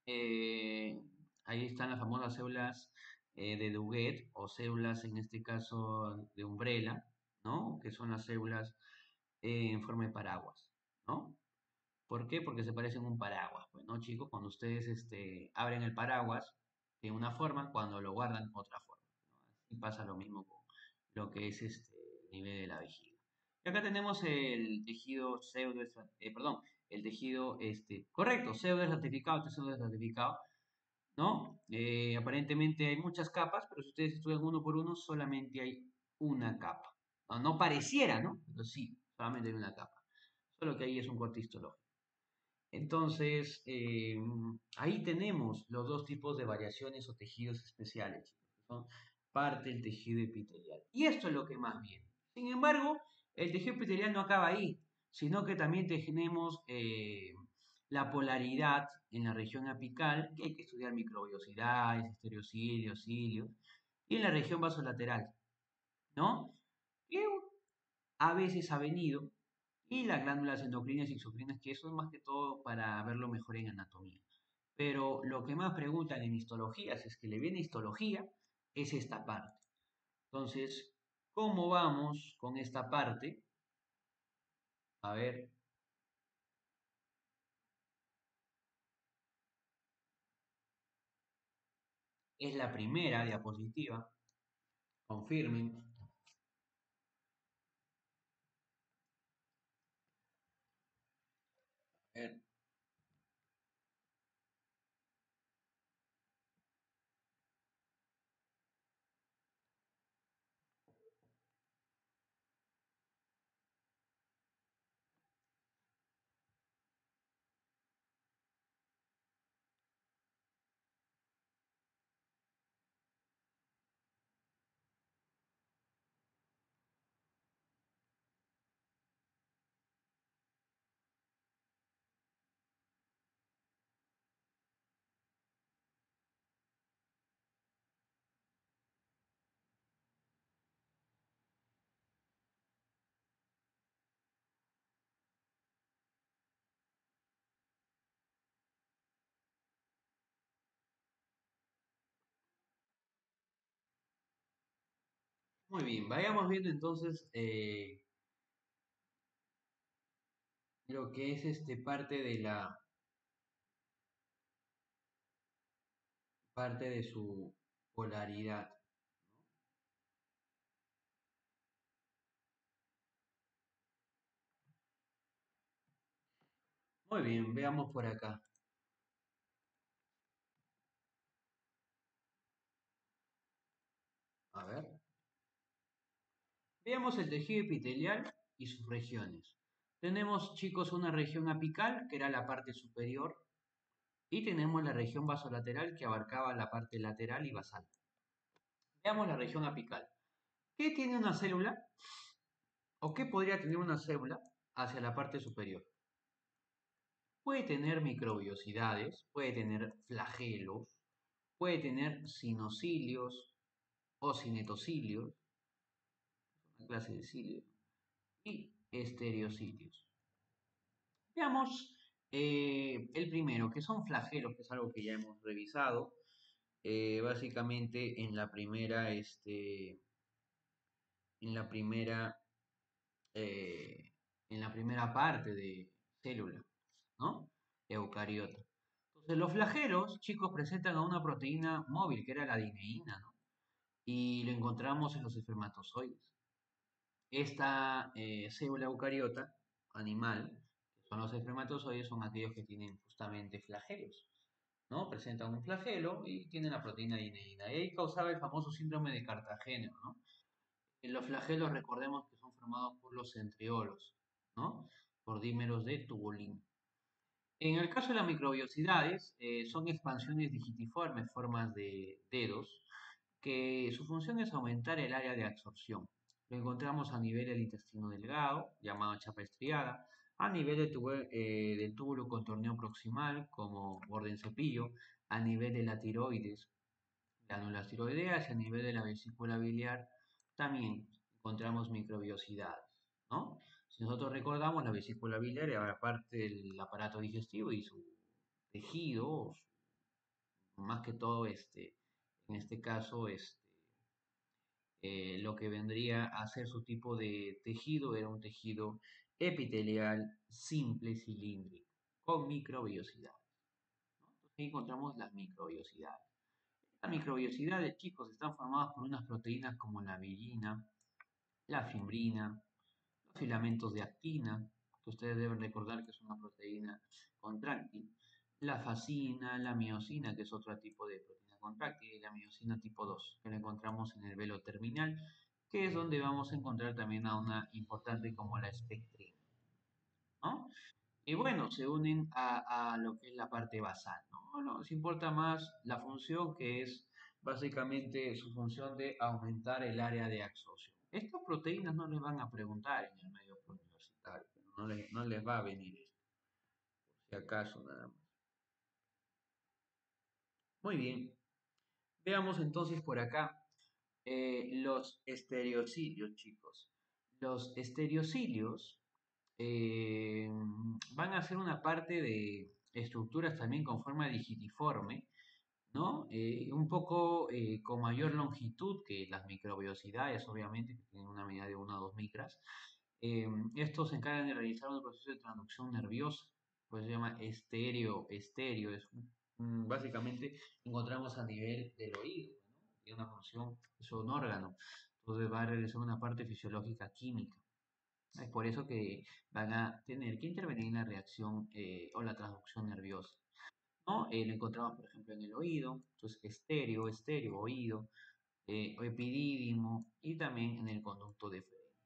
Eh, Ahí están las famosas células de Duguet o células en este caso de Umbrella, ¿no? Que son las células en forma de paraguas, ¿no? ¿Por qué? Porque se parecen a un paraguas, pues, ¿no, chicos? Cuando ustedes abren el paraguas de una forma, cuando lo guardan otra forma, ¿no? Así pasa lo mismo con lo que es el nivel de la vejiga. Y acá tenemos el tejido perdón, el tejido, correcto, pseudo estratificado, este pseudo estratificado, ¿no? Aparentemente hay muchas capas, pero si ustedes estudian uno por uno, solamente hay una capa. No, no pareciera, ¿no? Pero sí, solamente hay una capa. Solo que ahí es un corte histológico. Entonces, ahí tenemos los dos tipos de variaciones o tejidos especiales, chicos, que son parte del tejido epitelial. Y esto es lo que más viene. Sin embargo, el tejido epitelial no acaba ahí, sino que también tenemos la polaridad en la región apical, que hay que estudiar microbiosidades, estereocilios, cilios, y en la región vasolateral, ¿no? Que a veces ha venido, y las glándulas endocrinas y exocrinas, que eso es más que todo para verlo mejor en anatomía. Pero lo que más preguntan en histología, si es que le viene histología, es esta parte. Entonces, ¿cómo vamos con esta parte? A ver, es la primera diapositiva, confirmen. A ver, Muy bien, vayamos viendo entonces lo que es parte de su polaridad. Muy bien, veamos por acá. A ver. Veamos el tejido epitelial y sus regiones. Tenemos, chicos, una región apical, que era la parte superior, y tenemos la región basolateral, que abarcaba la parte lateral y basal. Veamos la región apical. ¿Qué tiene una célula o qué podría tener una célula hacia la parte superior? Puede tener microbiosidades, puede tener flagelos, puede tener sinocilios o cinetocilios, una clase de cilios, y estereocilios. Veamos el primero, que son flagelos, que es algo que ya hemos revisado. Básicamente en la primera, eh, en la primera parte de célula, ¿no? Eucariota. Entonces, los flagelos, chicos, presentan a una proteína móvil, que era la dineína, ¿no? Y lo encontramos en los espermatozoides. Esta célula eucariota animal, que son los espermatozoides, son aquellos que tienen justamente flagelos, ¿no? Presentan un flagelo y tienen la proteína dineína. Y ahí causaba el famoso síndrome de Cartagena, ¿no? En los flagelos recordemos que son formados por los centriolos, ¿no? Por dímeros de tubulina. En el caso de las microbiosidades, son expansiones digitiformes, formas de dedos, que su función es aumentar el área de absorción. Lo encontramos a nivel del intestino delgado, llamado chapa estriada, a nivel del túbulo contorneo proximal, como borde cepillo, a nivel de la tiroides, glándulas tiroideas, y a nivel de la vesícula biliar, también encontramos microbiosidades, ¿no? Si nosotros recordamos, la vesícula biliar era parte del aparato digestivo y su tejido, más que todo, en este caso, lo que vendría a ser su tipo de tejido era un tejido epitelial simple cilíndrico con microbiosidades, ¿no? Entonces ahí encontramos las microbiosidades. Las microbiosidades, chicos, están formadas por unas proteínas como la virina, la fimbrina, los filamentos de actina, que ustedes deben recordar que es una proteína contráctil, la fascina, la miosina, que es otro tipo de proteína contráctil, y la miosina tipo 2, que la encontramos en el velo terminal, que es donde vamos a encontrar también a una importante como la espectrina, ¿no? Y bueno, se unen a lo que es la parte basal, ¿no? Nos importa más la función que es básicamente su función de aumentar el área de absorción. Estas proteínas no les van a preguntar en el medio universitario, no les va a venir esto, por si acaso nada más. Muy bien, veamos entonces por acá los estereocilios, chicos. Los estereocilios eh, van a ser una parte de estructuras también con forma digitiforme, ¿no? Un poco con mayor longitud que las microbiosidades, obviamente, que tienen una medida de 1 a 2 micras. Estos se encargan de realizar un proceso de transducción nerviosa, pues se llama estéreo, básicamente encontramos a nivel del oído, ¿no? Tiene una función, es un órgano, entonces va a realizar una parte fisiológica química. Es por eso que van a tener que intervenir en la reacción o la transducción nerviosa, ¿no? Lo encontramos, por ejemplo, en el oído, entonces estéreo, oído, o epidídimo y también en el conducto deferente,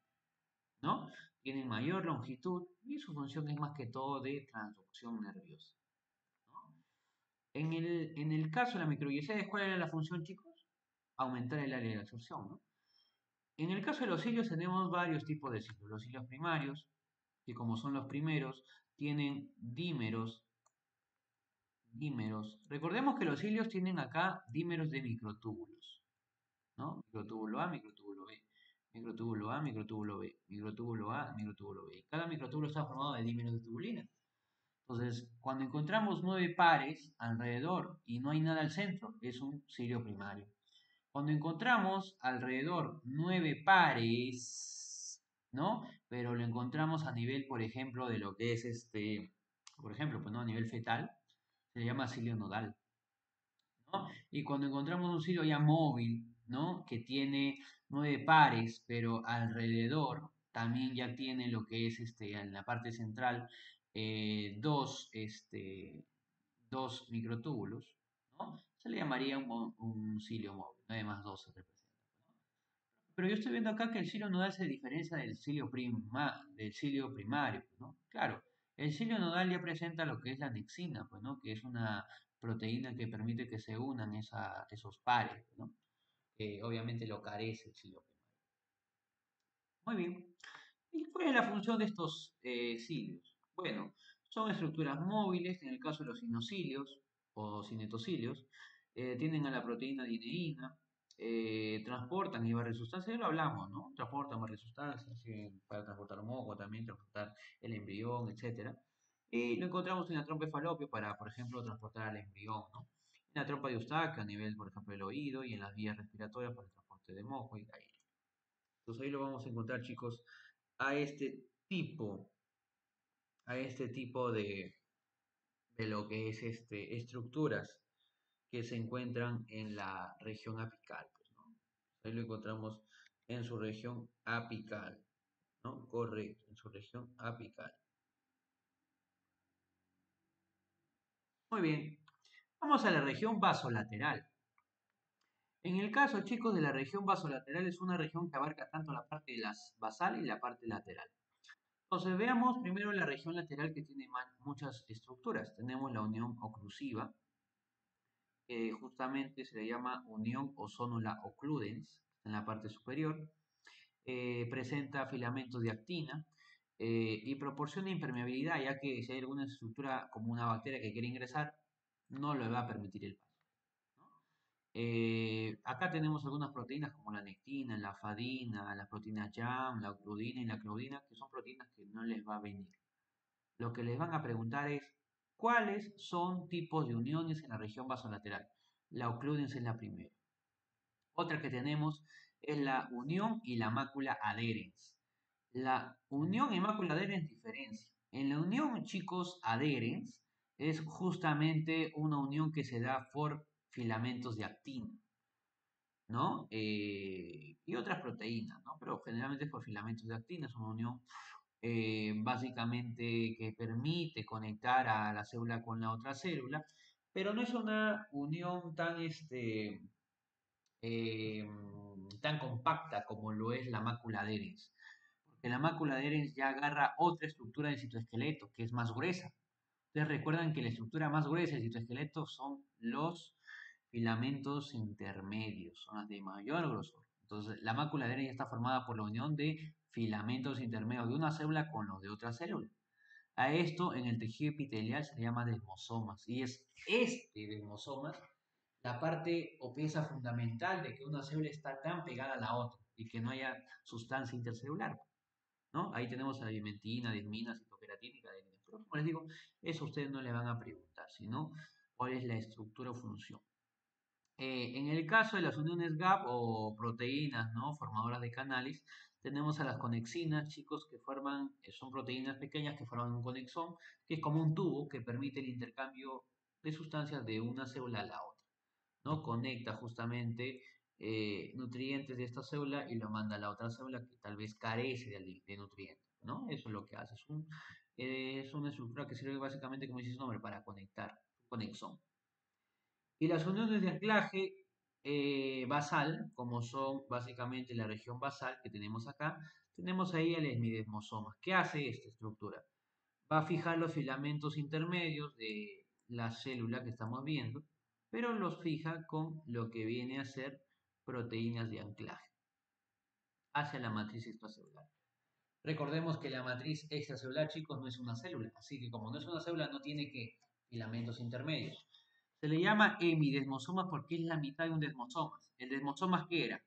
¿no? Tienen mayor longitud y su función es más que todo de transducción nerviosa, ¿no? En el caso de la microbiología, ¿cuál era la función, chicos? Aumentar el área de absorción, ¿no? En el caso de los cilios tenemos varios tipos de cilios. Los cilios primarios, que como son los primeros, tienen dímeros. Recordemos que los cilios tienen acá dímeros de microtúbulos, ¿no? Microtúbulo A, microtúbulo B, microtúbulo A, microtúbulo B, microtúbulo A, microtúbulo B. Cada microtúbulo está formado de dímeros de tubulina. Entonces, cuando encontramos 9 pares alrededor y no hay nada al centro, es un cilio primario. Cuando encontramos alrededor 9 pares, ¿no? Pero lo encontramos a nivel, por ejemplo, de lo que es por ejemplo, pues, ¿no? A nivel fetal, se le llama cilio nodal, ¿no? Y cuando encontramos un cilio ya móvil, ¿no? Que tiene 9 pares, pero alrededor también ya tiene lo que es en la parte central, dos microtúbulos, ¿no? Se le llamaría un cilio móvil, 9 más 2 se representa, ¿no? Pero yo estoy viendo acá que el cilio nodal se diferencia del cilio primario, ¿no? Claro, el cilio nodal ya presenta lo que es la anexina, pues, ¿no? Que es una proteína que permite que se unan esos pares, ¿no? Que obviamente lo carece el cilio primario. Muy bien. ¿Y cuál es la función de estos cilios? Bueno, son estructuras móviles, en el caso de los sinocilios o cinetocilios, tienen a la proteína dineína, transportan y barren sustancias, ya lo hablamos, ¿no? Transportan barren sustancias, para transportar moco, también transportar el embrión, etcétera. Y lo encontramos en la trompa de falopio para, por ejemplo, transportar al embrión, ¿no? En la trompa de Eustaquio a nivel, por ejemplo, del oído y en las vías respiratorias para el transporte de moco y aire. Entonces ahí lo vamos a encontrar, chicos, a este tipo, a este tipo de lo que es estructuras que se encuentran en la región apical, pues, ¿no? Ahí lo encontramos en su región apical, ¿no? Correcto, en su región apical. Muy bien, vamos a la región vasolateral. En el caso, chicos, de la región vasolateral es una región que abarca tanto la parte de las basal y la parte lateral. Entonces veamos primero la región lateral que tiene muchas estructuras. Tenemos la unión oclusiva, que justamente se le llama unión sonula occludens en la parte superior. Presenta filamentos de actina y proporciona impermeabilidad, ya que si hay alguna estructura como una bacteria que quiere ingresar, no le va a permitir el paso, ¿no? Acá tenemos algunas proteínas como la nectina, la fadina, las proteínas YAM, la ocludina y la claudina, que son proteínas que no les va a venir. Lo que les van a preguntar es, ¿cuáles son tipos de uniones en la región vasolateral? La ocludens es la primera. Otra que tenemos es la unión y la mácula adherens. La unión y mácula adherens diferencia. En la unión, chicos, adherens es justamente una unión que se da por filamentos de actina, ¿no? Y otras proteínas, ¿no? Pero generalmente es por filamentos de actina, es una unión básicamente que permite conectar a la célula con la otra célula, pero no es una unión eh, tan compacta como lo es la mácula adherens, porque la mácula adherens ya agarra otra estructura del citoesqueleto que es más gruesa. Ustedes recuerdan que la estructura más gruesa del citoesqueleto son los filamentos intermedios, son las de mayor grosor. Entonces, la mácula adherens ya está formada por la unión de filamentos intermedios de una célula con los de otra célula. A esto en el tejido epitelial se le llama desmosomas y es desmosomas la parte o pieza fundamental de que una célula está tan pegada a la otra y que no haya sustancia intercelular, ¿no? Ahí tenemos alimentina, dismina, citoperatina y cadenina. Pero como les digo, eso ustedes no le van a preguntar, sino cuál es la estructura o función. En el caso de las uniones GAP o proteínas, ¿no? Formadoras de canales, tenemos a las conexinas, chicos, que forman, son proteínas pequeñas que forman un conexón, que es como un tubo que permite el intercambio de sustancias de una célula a la otra, ¿no? Conecta justamente nutrientes de esta célula y lo manda a la otra célula que tal vez carece de nutrientes, ¿no? Eso es lo que hace. Es una estructura que sirve básicamente, como dice su nombre, para conectar, conexón. Y las uniones de anclaje basal, como son básicamente la región basal que tenemos acá, tenemos ahí el esmidesmosoma. ¿Qué hace esta estructura? Va a fijar los filamentos intermedios de la célula que estamos viendo, pero los fija con lo que viene a ser proteínas de anclaje hacia la matriz extracelular. Recordemos que la matriz extracelular, chicos, no es una célula, así que como no es una célula, no tiene que filamentos intermedios. Se le llama hemidesmosoma porque es la mitad de un desmosoma. ¿El desmosoma qué era?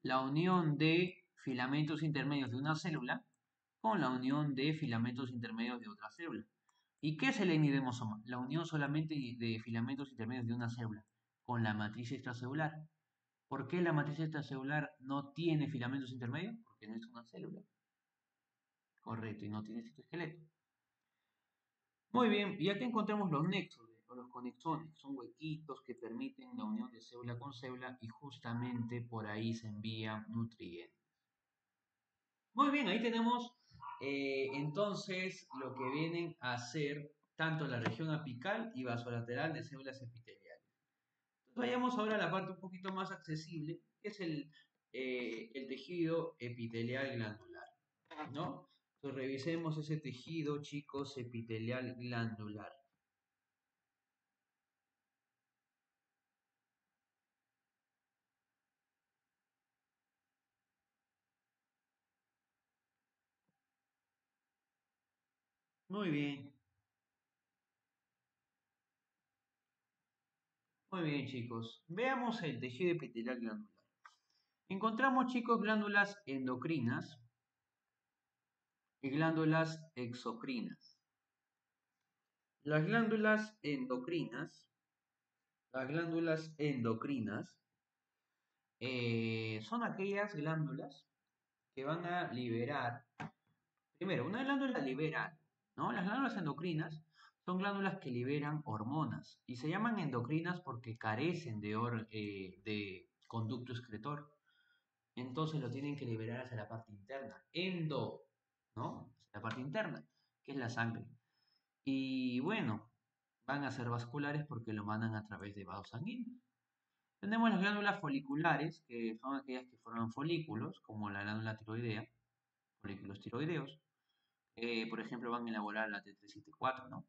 La unión de filamentos intermedios de una célula con la unión de filamentos intermedios de otra célula. ¿Y qué es el hemidesmosoma? La unión solamente de filamentos intermedios de una célula con la matriz extracelular. ¿Por qué la matriz extracelular no tiene filamentos intermedios? Porque no es una célula. Correcto, y no tiene citoesqueleto. Muy bien, y acá encontramos los nexos o los conexones. Son huequitos que permiten la unión de célula con célula y justamente por ahí se envían nutrientes. Muy bien, ahí tenemos entonces lo que vienen a ser tanto la región apical y vasolateral de células epiteliales. Vayamos ahora a la parte un poquito más accesible, que es el tejido epitelial glandular, ¿no? Entonces revisemos ese tejido, chicos, epitelial glandular. Muy bien, muy bien, chicos. Veamos el tejido epitelial glandular. Encontramos, chicos, glándulas endocrinas y glándulas exocrinas. Las glándulas endocrinas, las glándulas endocrinas son aquellas glándulas que van a liberar, primero, una glándula libera, ¿no? Las glándulas endocrinas son glándulas que liberan hormonas y se llaman endocrinas porque carecen de conducto excretor. Entonces lo tienen que liberar hacia la parte interna, ¿no? Hacia la parte interna, que es la sangre. Y bueno, van a ser vasculares porque lo mandan a través de vasos sanguíneos. Tenemos las glándulas foliculares, que son aquellas que forman folículos, como la glándula tiroidea, folículos tiroideos. Por ejemplo, van a elaborar la T3 y T4, ¿no?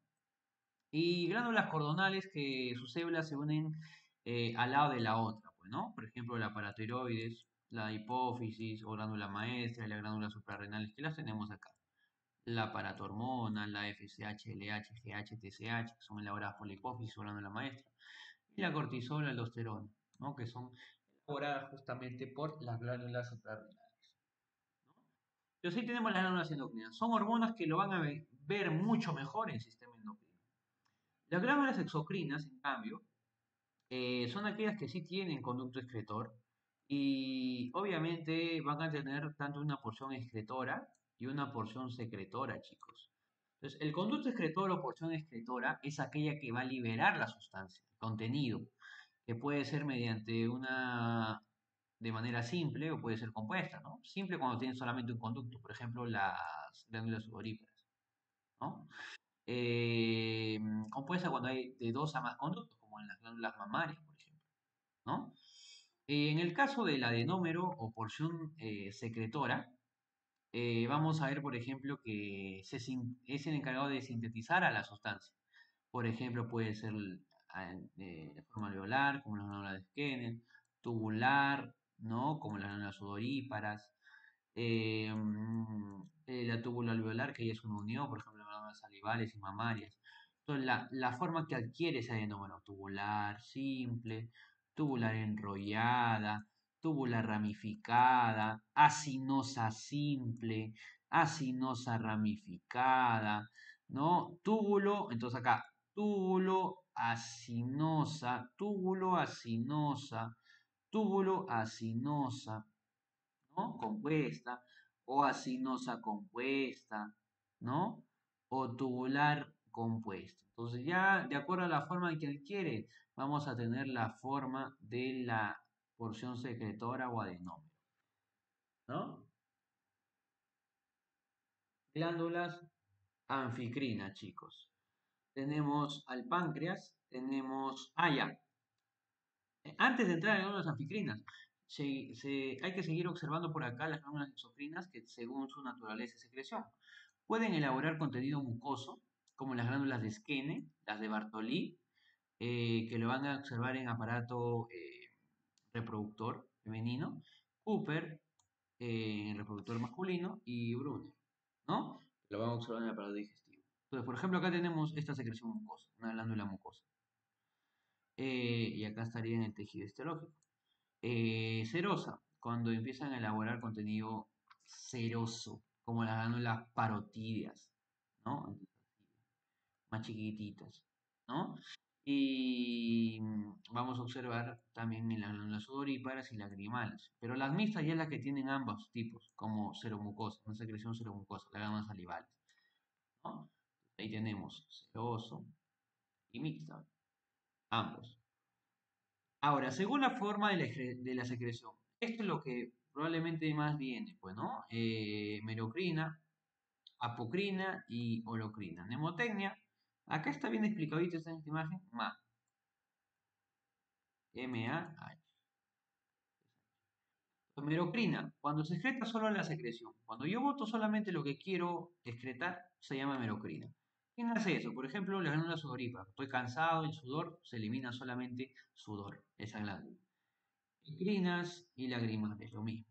Y glándulas cordonales que sus células se unen al lado de la otra, pues, ¿no? Por ejemplo, la paratiroides, la hipófisis o glándula maestra y las glándulas suprarrenales que las tenemos acá. La paratormona, la FSH, LH, GH, TSH, que son elaboradas por la hipófisis o glándula maestra. Y la cortisol, la aldosterona, ¿no? Que son elaboradas justamente por las glándulas suprarrenales, ¿no? Pero sí tenemos las glándulas endocrinas. Son hormonas que lo van a ver mucho mejor en el sistema endocrino. Las glándulas exocrinas, en cambio, son aquellas que sí tienen conducto excretor y obviamente van a tener tanto una porción excretora y una porción secretora, chicos. Entonces, el conducto excretor o porción excretora es aquella que va a liberar la sustancia, el contenido, que puede ser mediante de manera simple o puede ser compuesta, ¿no? Simple cuando tiene solamente un conducto, por ejemplo, las glándulas sudoríparas, ¿no? eh, Compuesta cuando hay de dos a más conductos, como en las glándulas mamarias, por ejemplo, ¿no? En el caso del adenómero o porción secretora, vamos a ver, por ejemplo, que es el encargado de sintetizar a la sustancia. Por ejemplo, puede ser de forma alveolar, como la glándula de Skene, tubular, ¿no? Como las glándulas sudoríparas, la túbula alveolar, que ya es una unión, por ejemplo, las salivales y mamarias. Entonces, la forma que adquiere ese adenoma, tubular simple, tubular enrollada, túbula ramificada, acinosa simple, acinosa ramificada, ¿no? Túbulo, entonces acá, túbulo acinosa, túbulo acinosa, ¿no? Compuesta, o acinosa compuesta, ¿no? O tubular compuesta. Entonces ya de acuerdo a la forma que adquiere, vamos a tener la forma de la porción secretora o adenómero, ¿no? Glándulas anficrinas, chicos. Tenemos al páncreas, tenemos... Ah, ya. Antes de entrar en glándulas anficrinas, hay que seguir observando por acá las glándulas exocrinas que según su naturaleza y secreción pueden elaborar contenido mucoso, como las glándulas de Skene, las de Bartolí, que lo van a observar en aparato reproductor femenino, Cooper, en reproductor masculino, y Brunner, ¿no? Lo van a observar en el aparato digestivo. Entonces, por ejemplo, acá tenemos esta secreción mucosa, una glándula mucosa. Y acá estaría en el tejido histológico. Serosa, cuando empiezan a elaborar contenido seroso, como las glándulas parotídeas, ¿no? Más chiquititas, ¿no? Y vamos a observar también en las glándulas sudoríparas y lacrimales. Pero las mixtas ya es las que tienen ambos tipos, como seromucosa, una secreción seromucosa, las glándulas salivales, ¿no? Ahí tenemos seroso y mixta, ambos. Ahora, según la forma de la secreción, esto es lo que probablemente más viene, pues, ¿no? Merocrina, apocrina y holocrina. Mnemotecnia, acá está bien explicadito esta imagen, M-A-H. Merocrina, cuando se excreta solo la secreción. Cuando yo boto solamente lo que quiero excretar, se llama merocrina. ¿Quién hace eso? Por ejemplo, la glándula sudorípara. Estoy cansado, el sudor, se elimina solamente sudor, esa glándula. Crinas y lagrimales, lo mismo.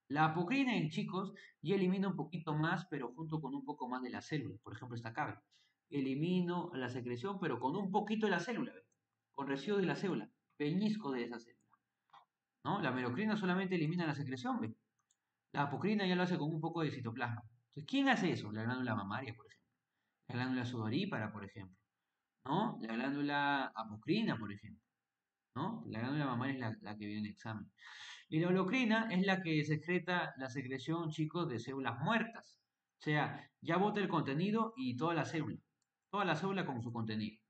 La apocrina en chicos ya elimina un poquito más, pero junto con un poco más de la célula. Por ejemplo, esta acá. Elimino la secreción, pero con un poquito de la célula, ¿ve? Con residuos de la célula. Peñisco de esa célula. ¿No? La merocrina solamente elimina la secreción, ¿ve? La apocrina ya lo hace con un poco de citoplasma. Entonces, ¿quién hace eso? La glándula mamaria, por ejemplo. La glándula sudorípara, por ejemplo. ¿No? La glándula apocrina, por ejemplo. ¿No? La glándula mamaria es la que viene en el examen. Y la holocrina es la que secreta la secreción, chicos, de células muertas. O sea, ya bota el contenido y toda la célula con su contenido.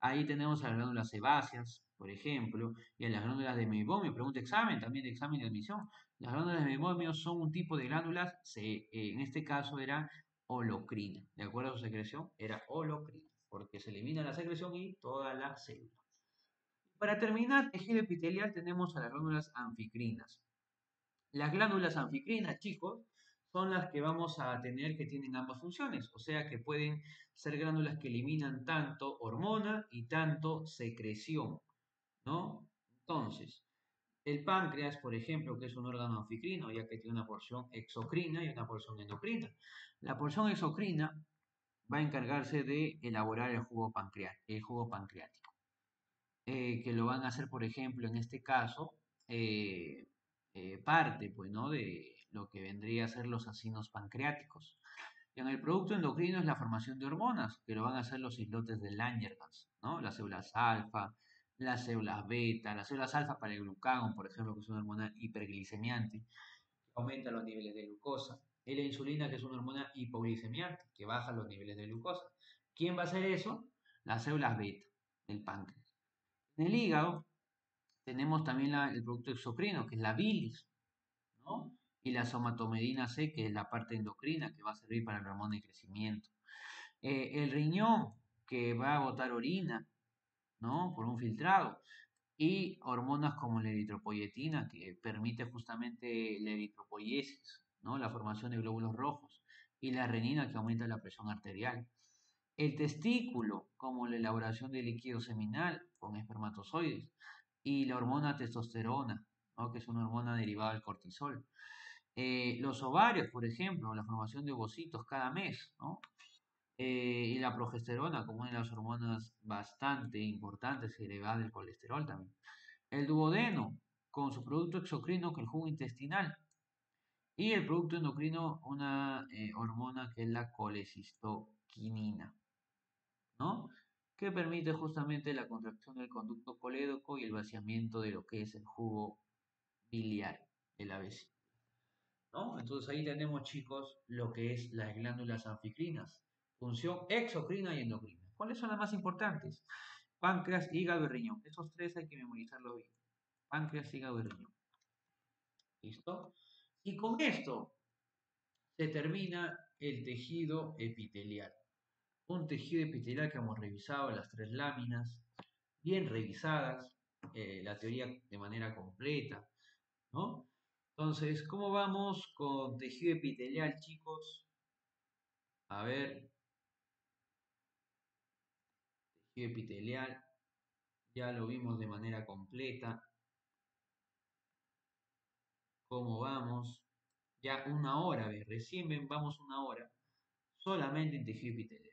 Ahí tenemos a las glándulas sebáceas, por ejemplo, y a las glándulas de meiomio. Pregunta examen, también de examen de admisión. Las glándulas de meiomio son un tipo de glándulas, en este caso era holocrina. ¿De acuerdo a su secreción? Era holocrina, porque se elimina la secreción y toda la célula. Para terminar, tejido epitelial tenemos a las glándulas anficrinas. Las glándulas anficrinas, chicos, son las que vamos a tener que tienen ambas funciones, o sea que pueden ser glándulas que eliminan tanto hormona y tanto secreción, ¿no? Entonces, el páncreas, por ejemplo, que es un órgano anficrino, ya que tiene una porción exocrina y una porción endocrina. La porción exocrina va a encargarse de elaborar el jugo pancreático. Que lo van a hacer, por ejemplo, en este caso, eh, parte, pues, ¿no? De lo que vendría a ser los acinos pancreáticos. Y en el producto endocrino es la formación de hormonas, que lo van a hacer los islotes de Langerhans, ¿no? Las células alfa, las células beta, las células alfa para el glucagón, por ejemplo, que es una hormona hiperglicemiante, que aumenta los niveles de glucosa. Y la insulina, que es una hormona hipoglicemiante, que baja los niveles de glucosa. ¿Quién va a hacer eso? Las células beta del páncreas. En el hígado tenemos también el producto exocrino, que es la bilis, ¿no? Y la somatomedina C, que es la parte endocrina, que va a servir para el hormona de crecimiento. El riñón, que va a botar orina, ¿no? Por un filtrado. Y hormonas como la eritropoyetina, que permite justamente la eritropoiesis, ¿no? La formación de glóbulos rojos. Y la renina, que aumenta la presión arterial. El testículo, como la elaboración de líquido seminal con espermatozoides, y la hormona testosterona, ¿no? Que es una hormona derivada del cortisol. Los ovarios, por ejemplo, la formación de ovocitos cada mes, ¿no? Y la progesterona, como una de las hormonas bastante importantes y derivada del colesterol también. El duodeno, con su producto exocrino, que es el jugo intestinal. Y el producto endocrino, una hormona que es la colecistoquinina, ¿no? Que permite justamente la contracción del conducto colédoco y el vaciamiento de lo que es el jugo biliar de la vesícula, ¿no? Entonces ahí tenemos, chicos, lo que es las glándulas anficrinas, función exocrina y endocrina. ¿Cuáles son las más importantes? Páncreas, hígado y riñón. Esos tres hay que memorizarlo bien. Páncreas, hígado y riñón. ¿Listo? Y con esto se termina el tejido epitelial. Un tejido epitelial que hemos revisado las tres láminas, bien revisadas, la teoría de manera completa, ¿no? Entonces, ¿cómo vamos con tejido epitelial, chicos? A ver, tejido epitelial, ya lo vimos de manera completa. ¿Cómo vamos? Ya una hora, ¿ves? Recién vamos una hora solamente en tejido epitelial.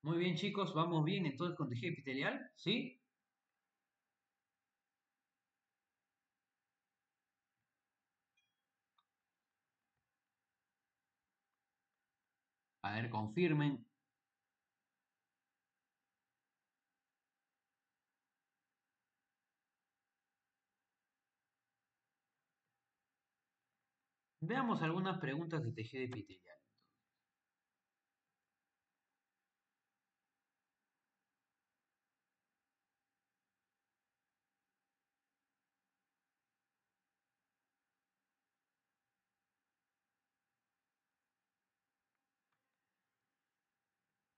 Muy bien, chicos, vamos bien entonces con tejido epitelial, ¿sí? A ver, confirmen. Veamos algunas preguntas de tejido epitelial.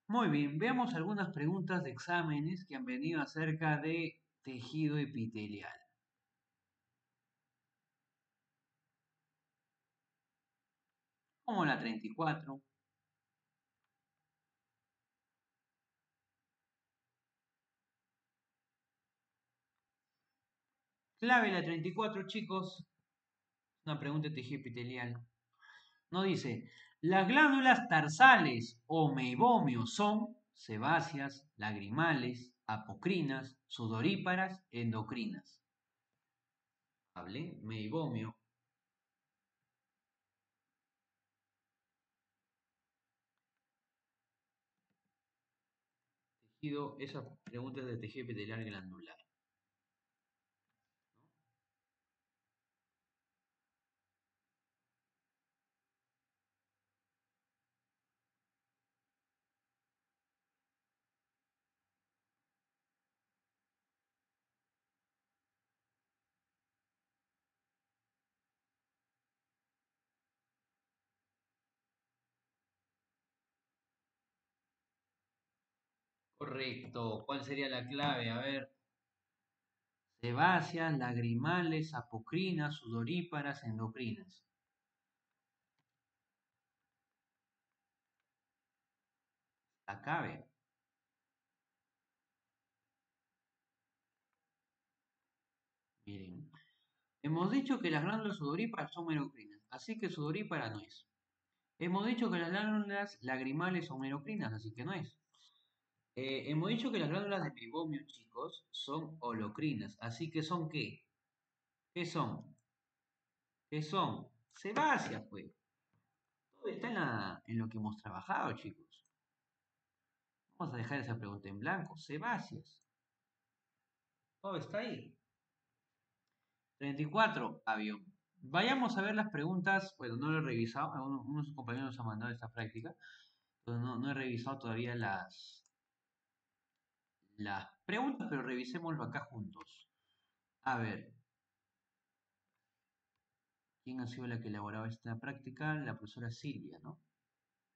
Muy bien, veamos algunas preguntas de exámenes que han venido acerca de tejido epitelial. Como la 34. Clave la 34, chicos. Una pregunta de tejido epitelial. No dice, las glándulas tarsales o meibomios son sebáceas, lagrimales, apocrinas, sudoríparas, endocrinas. Hable, meibomio. Tejido, esa pregunta es de tejido epitelial glandular. Correcto. ¿Cuál sería la clave? A ver. Sebáceas, lagrimales, apocrinas, sudoríparas, endocrinas. La cabe. Miren. Hemos dicho que las glándulas sudoríparas son endocrinas, así que sudorípara no es. Hemos dicho que las glándulas lagrimales son endocrinas, así que no es. Hemos dicho que las glándulas de meiomio, chicos, son holocrinas, así que ¿son qué? ¿Qué son? ¿Qué son? Sebáceas, pues. Todo está en lo que hemos trabajado, chicos. Vamos a dejar esa pregunta en blanco. Sebáceas. Todo está ahí. 34, avión. Vayamos a ver las preguntas. Bueno, no lo he revisado. Unos compañeros nos han mandado esta práctica. Pero no he revisado todavía las preguntas, pero revisémoslo acá juntos. A ver, ¿quién ha sido la que elaboraba esta práctica? La profesora Silvia, ¿no?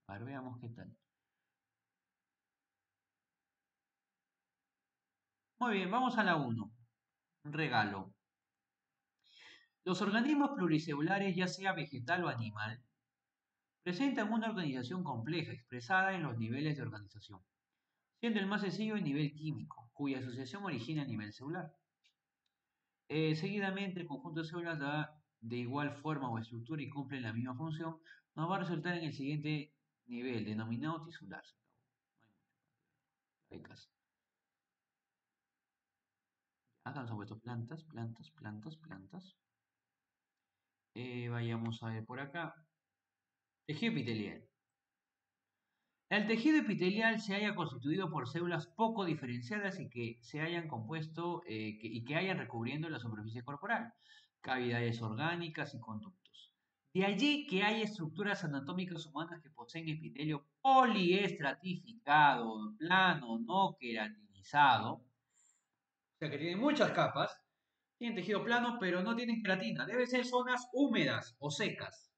A ver, veamos qué tal. Muy bien, vamos a la 1. Un regalo. Los organismos pluricelulares, ya sea vegetal o animal, presentan una organización compleja expresada en los niveles de organización, siendo el más sencillo el nivel químico, cuya asociación origina a nivel celular. Seguidamente, el conjunto de células da de igual forma o estructura y cumplen la misma función, nos va a resultar en el siguiente nivel, denominado tisular. No hay caso. Acá nos han puesto plantas, plantas, plantas, plantas. Vayamos a ver por acá. Tejido epitelial. El tejido epitelial se haya constituido por células poco diferenciadas y que se hayan compuesto y que hayan recubriendo la superficie corporal, cavidades orgánicas y conductos. De allí que hay estructuras anatómicas humanas que poseen epitelio poliestratificado, plano, no queratinizado, o sea que tienen muchas capas, tienen tejido plano pero no tienen queratina. Deben ser zonas húmedas o secas.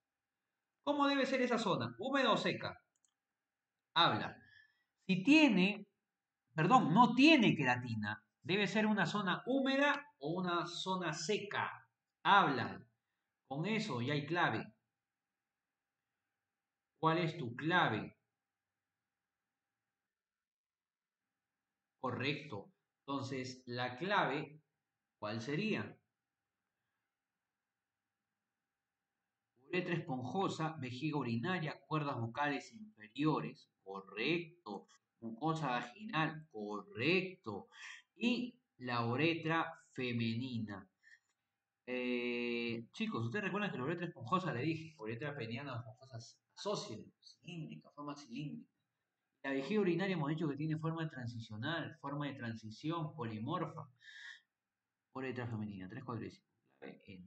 ¿Cómo debe ser esa zona? ¿Húmeda o seca? Habla. Si tiene, perdón, no tiene queratina, debe ser una zona húmeda o una zona seca. Habla. Con eso ya hay clave. ¿Cuál es tu clave? Correcto. Entonces, la clave, ¿cuál sería? Uretra esponjosa, vejiga urinaria, cuerdas vocales inferiores. Correcto. mucosa vaginal, correcto. Y la uretra femenina. Chicos, ¿ustedes recuerdan que la uretra esponjosa le dije? Uretra peniana esponjosa asocial, cilíndrica, forma cilíndrica. La vejiga urinaria hemos dicho que tiene forma transicional, forma de transición, polimorfa. Uretra femenina, 3, 4 y 5. La B, en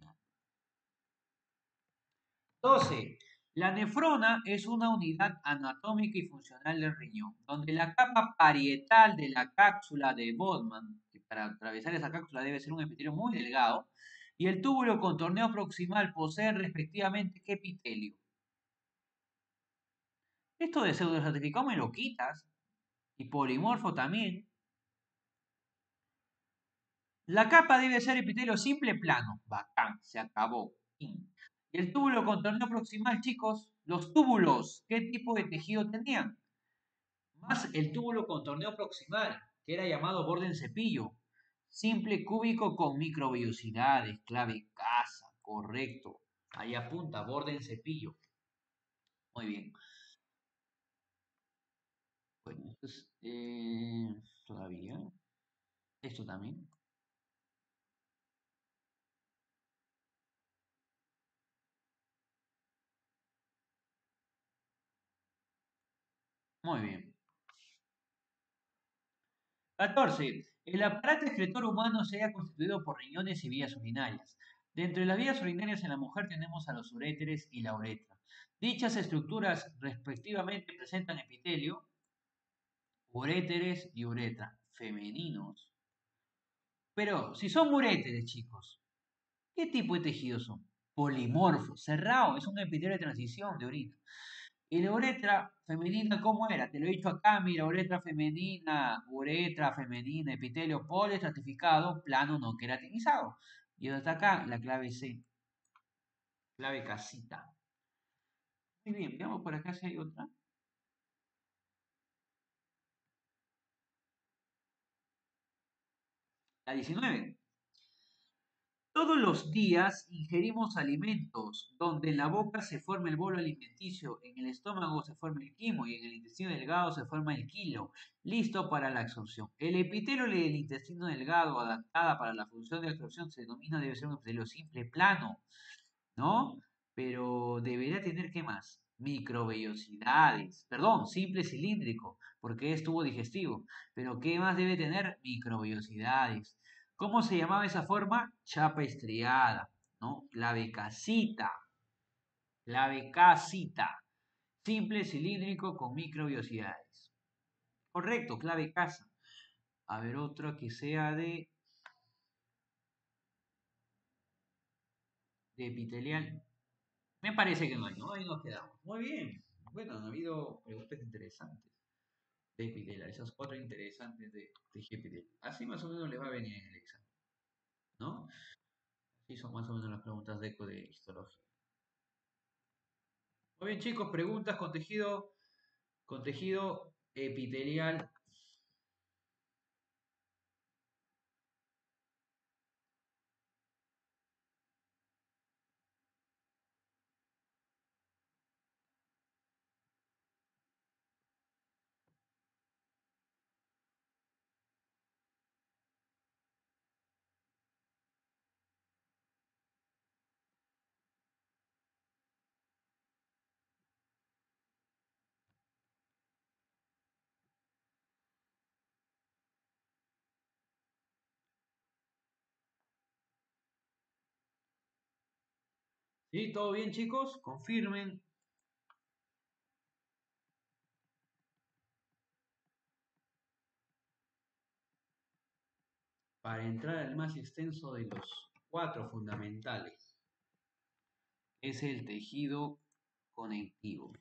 12. La nefrona es una unidad anatómica y funcional del riñón, donde la capa parietal de la cápsula de Bodman, que para atravesar esa cápsula debe ser un epitelio muy delgado, y el túbulo contorneo proximal poseen respectivamente ¿qué epitelio? Esto de pseudoestratificado me lo quitas, y polimorfo también. La capa debe ser epitelio simple plano. Bacán, se acabó. Fin. Y el túbulo contorneo proximal, chicos, los túbulos, ¿qué tipo de tejido tenían? Más el túbulo contorneo proximal, que era llamado borde en cepillo. Simple cúbico con microvellosidades, clave casa, correcto. Ahí apunta, borde en cepillo. Muy bien. Bueno, esto es todavía. Esto también. Muy bien. 14. El aparato excretor humano se halla constituido por riñones y vías urinarias. Dentro de las vías urinarias en la mujer tenemos a los uréteres y la uretra. Dichas estructuras respectivamente presentan epitelio, uréteres y uretra, femeninos. Pero si son uréteres, chicos, ¿qué tipo de tejidos son? Polimorfo, cerrado, es un epitelio de transición de orina. Y la uretra femenina, ¿cómo era? Te lo he dicho acá, mira, uretra femenina, epitelio poliestratificado, plano no queratinizado. Y hasta acá, la clave C, clave casita. Muy bien, veamos por acá si hay otra. La 19. Todos los días ingerimos alimentos donde en la boca se forma el bolo alimenticio, en el estómago se forma el quimo y en el intestino delgado se forma el quilo, listo para la absorción. El epitelio del intestino delgado adaptada para la función de absorción se denomina, debe ser un epitelio simple plano, ¿no? Pero debería tener, ¿qué más? Microvellosidades, perdón, simple cilíndrico, porque es tubo digestivo, pero ¿qué más debe tener? Microvellosidades. ¿Cómo se llamaba esa forma? Chapa estriada, ¿no? Clave casita, simple cilíndrico con microvellosidades. Correcto, clave casa. A ver, otro que sea de epitelial. Me parece que no hay, ¿no? Ahí nos quedamos. Muy bien. Bueno, han habido preguntas interesantes de epitelial. Esas cuatro interesantes de epitelial. Así más o menos les va a venir en el examen, ¿no? Así son más o menos las preguntas de eco de histología. Muy bien, chicos, preguntas con tejido epitelial. ¿Sí? ¿Todo bien, chicos? Confirmen. Para entrar al más extenso de los cuatro fundamentales. Es el tejido conectivo.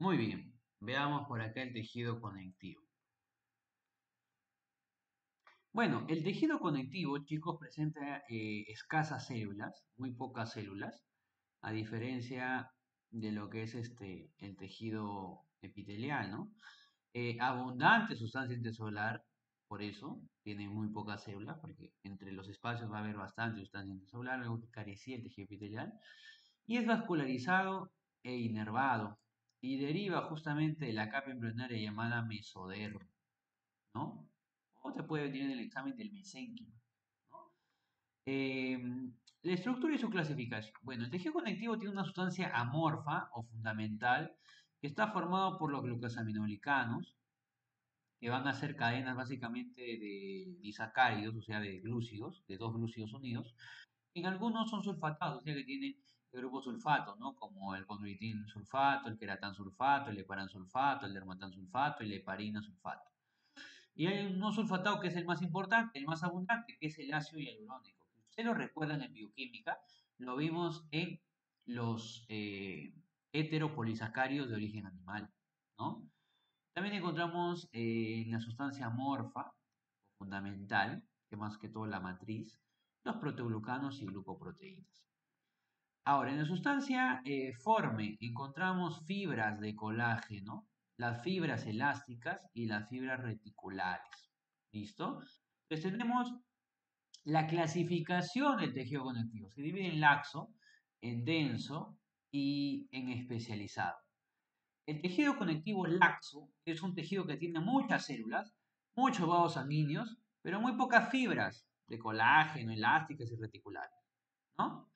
Muy bien. Veamos por acá el tejido conectivo. Bueno, el tejido conectivo, chicos, presenta escasas células, muy pocas células, a diferencia de lo que es el tejido epitelial, ¿no? Abundante sustancia intracelular, por eso tiene muy pocas células, porque entre los espacios va a haber bastante sustancia intracelular, algo que carecía el tejido epitelial, y es vascularizado e inervado, y deriva justamente de la capa embrionaria llamada mesodermo, ¿no? O te puede venir en el examen del mesénquima, ¿no? La estructura y su clasificación. Bueno, el tejido conectivo tiene una sustancia amorfa o fundamental que está formado por los glucosaminoglicanos, que van a ser cadenas básicamente de disacáridos, o sea, de glúcidos, de dos glúcidos unidos. En algunos son sulfatados, o sea que tienen el grupo sulfato, ¿no? Como el condroitin sulfato, el queratan sulfato, el heparan sulfato, el dermatan sulfato y la heparina sulfato. Y hay un no sulfatado que es el más importante, el más abundante, que es el ácido hialurónico. Si ustedes lo recuerdan en bioquímica, lo vimos en los heteropolisacáridos de origen animal, ¿no? También encontramos en la sustancia amorfa, o fundamental, que más que todo la matriz, los proteoglucanos y glucoproteínas. Ahora, en la sustancia forme encontramos fibras de colágeno, las fibras elásticas y las fibras reticulares. ¿Listo? Entonces tenemos la clasificación del tejido conectivo. Se divide en laxo, en denso y en especializado. El tejido conectivo laxo es un tejido que tiene muchas células, muchos vasos sanguíneos, pero muy pocas fibras de colágeno, elásticas y reticulares, ¿no?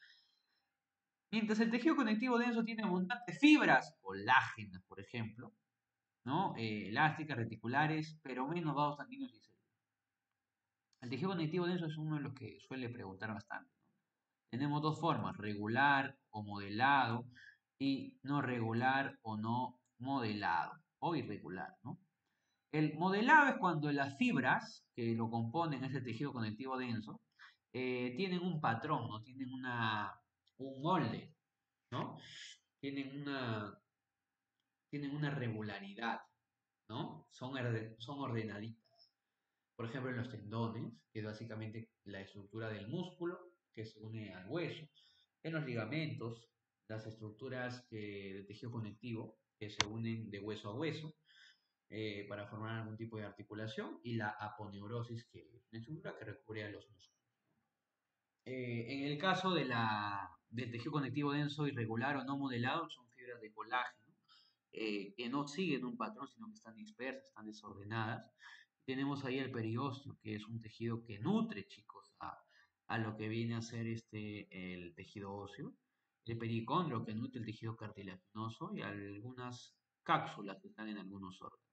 Mientras el tejido conectivo denso tiene abundantes fibras colágenas, por ejemplo, ¿no? Elásticas, reticulares, pero menos vasos sanguíneos y células. El tejido conectivo denso es uno de los que suele preguntar bastante, ¿no? Tenemos dos formas, regular o modelado y no regular o no modelado o irregular, ¿no? El modelado es cuando las fibras que lo componen ese tejido conectivo denso tienen un patrón, ¿no? Tienen un molde, ¿no? Tienen una, tienen una regularidad, ¿no? Son ordenaditas. Por ejemplo, en los tendones, que es básicamente la estructura del músculo que se une al hueso. En los ligamentos, las estructuras de tejido conectivo que se unen de hueso a hueso para formar algún tipo de articulación. Y la aponeurosis, que es una estructura que recubre a los músculos. En el caso del tejido conectivo denso, irregular o no modelado, son fibras de colágeno que no siguen un patrón, sino que están dispersas, están desordenadas. Tenemos ahí el periósteo, que es un tejido que nutre, chicos, a lo que viene a ser el tejido óseo. El pericondrio, que nutre el tejido cartilaginoso, y algunas cápsulas que están en algunos órganos.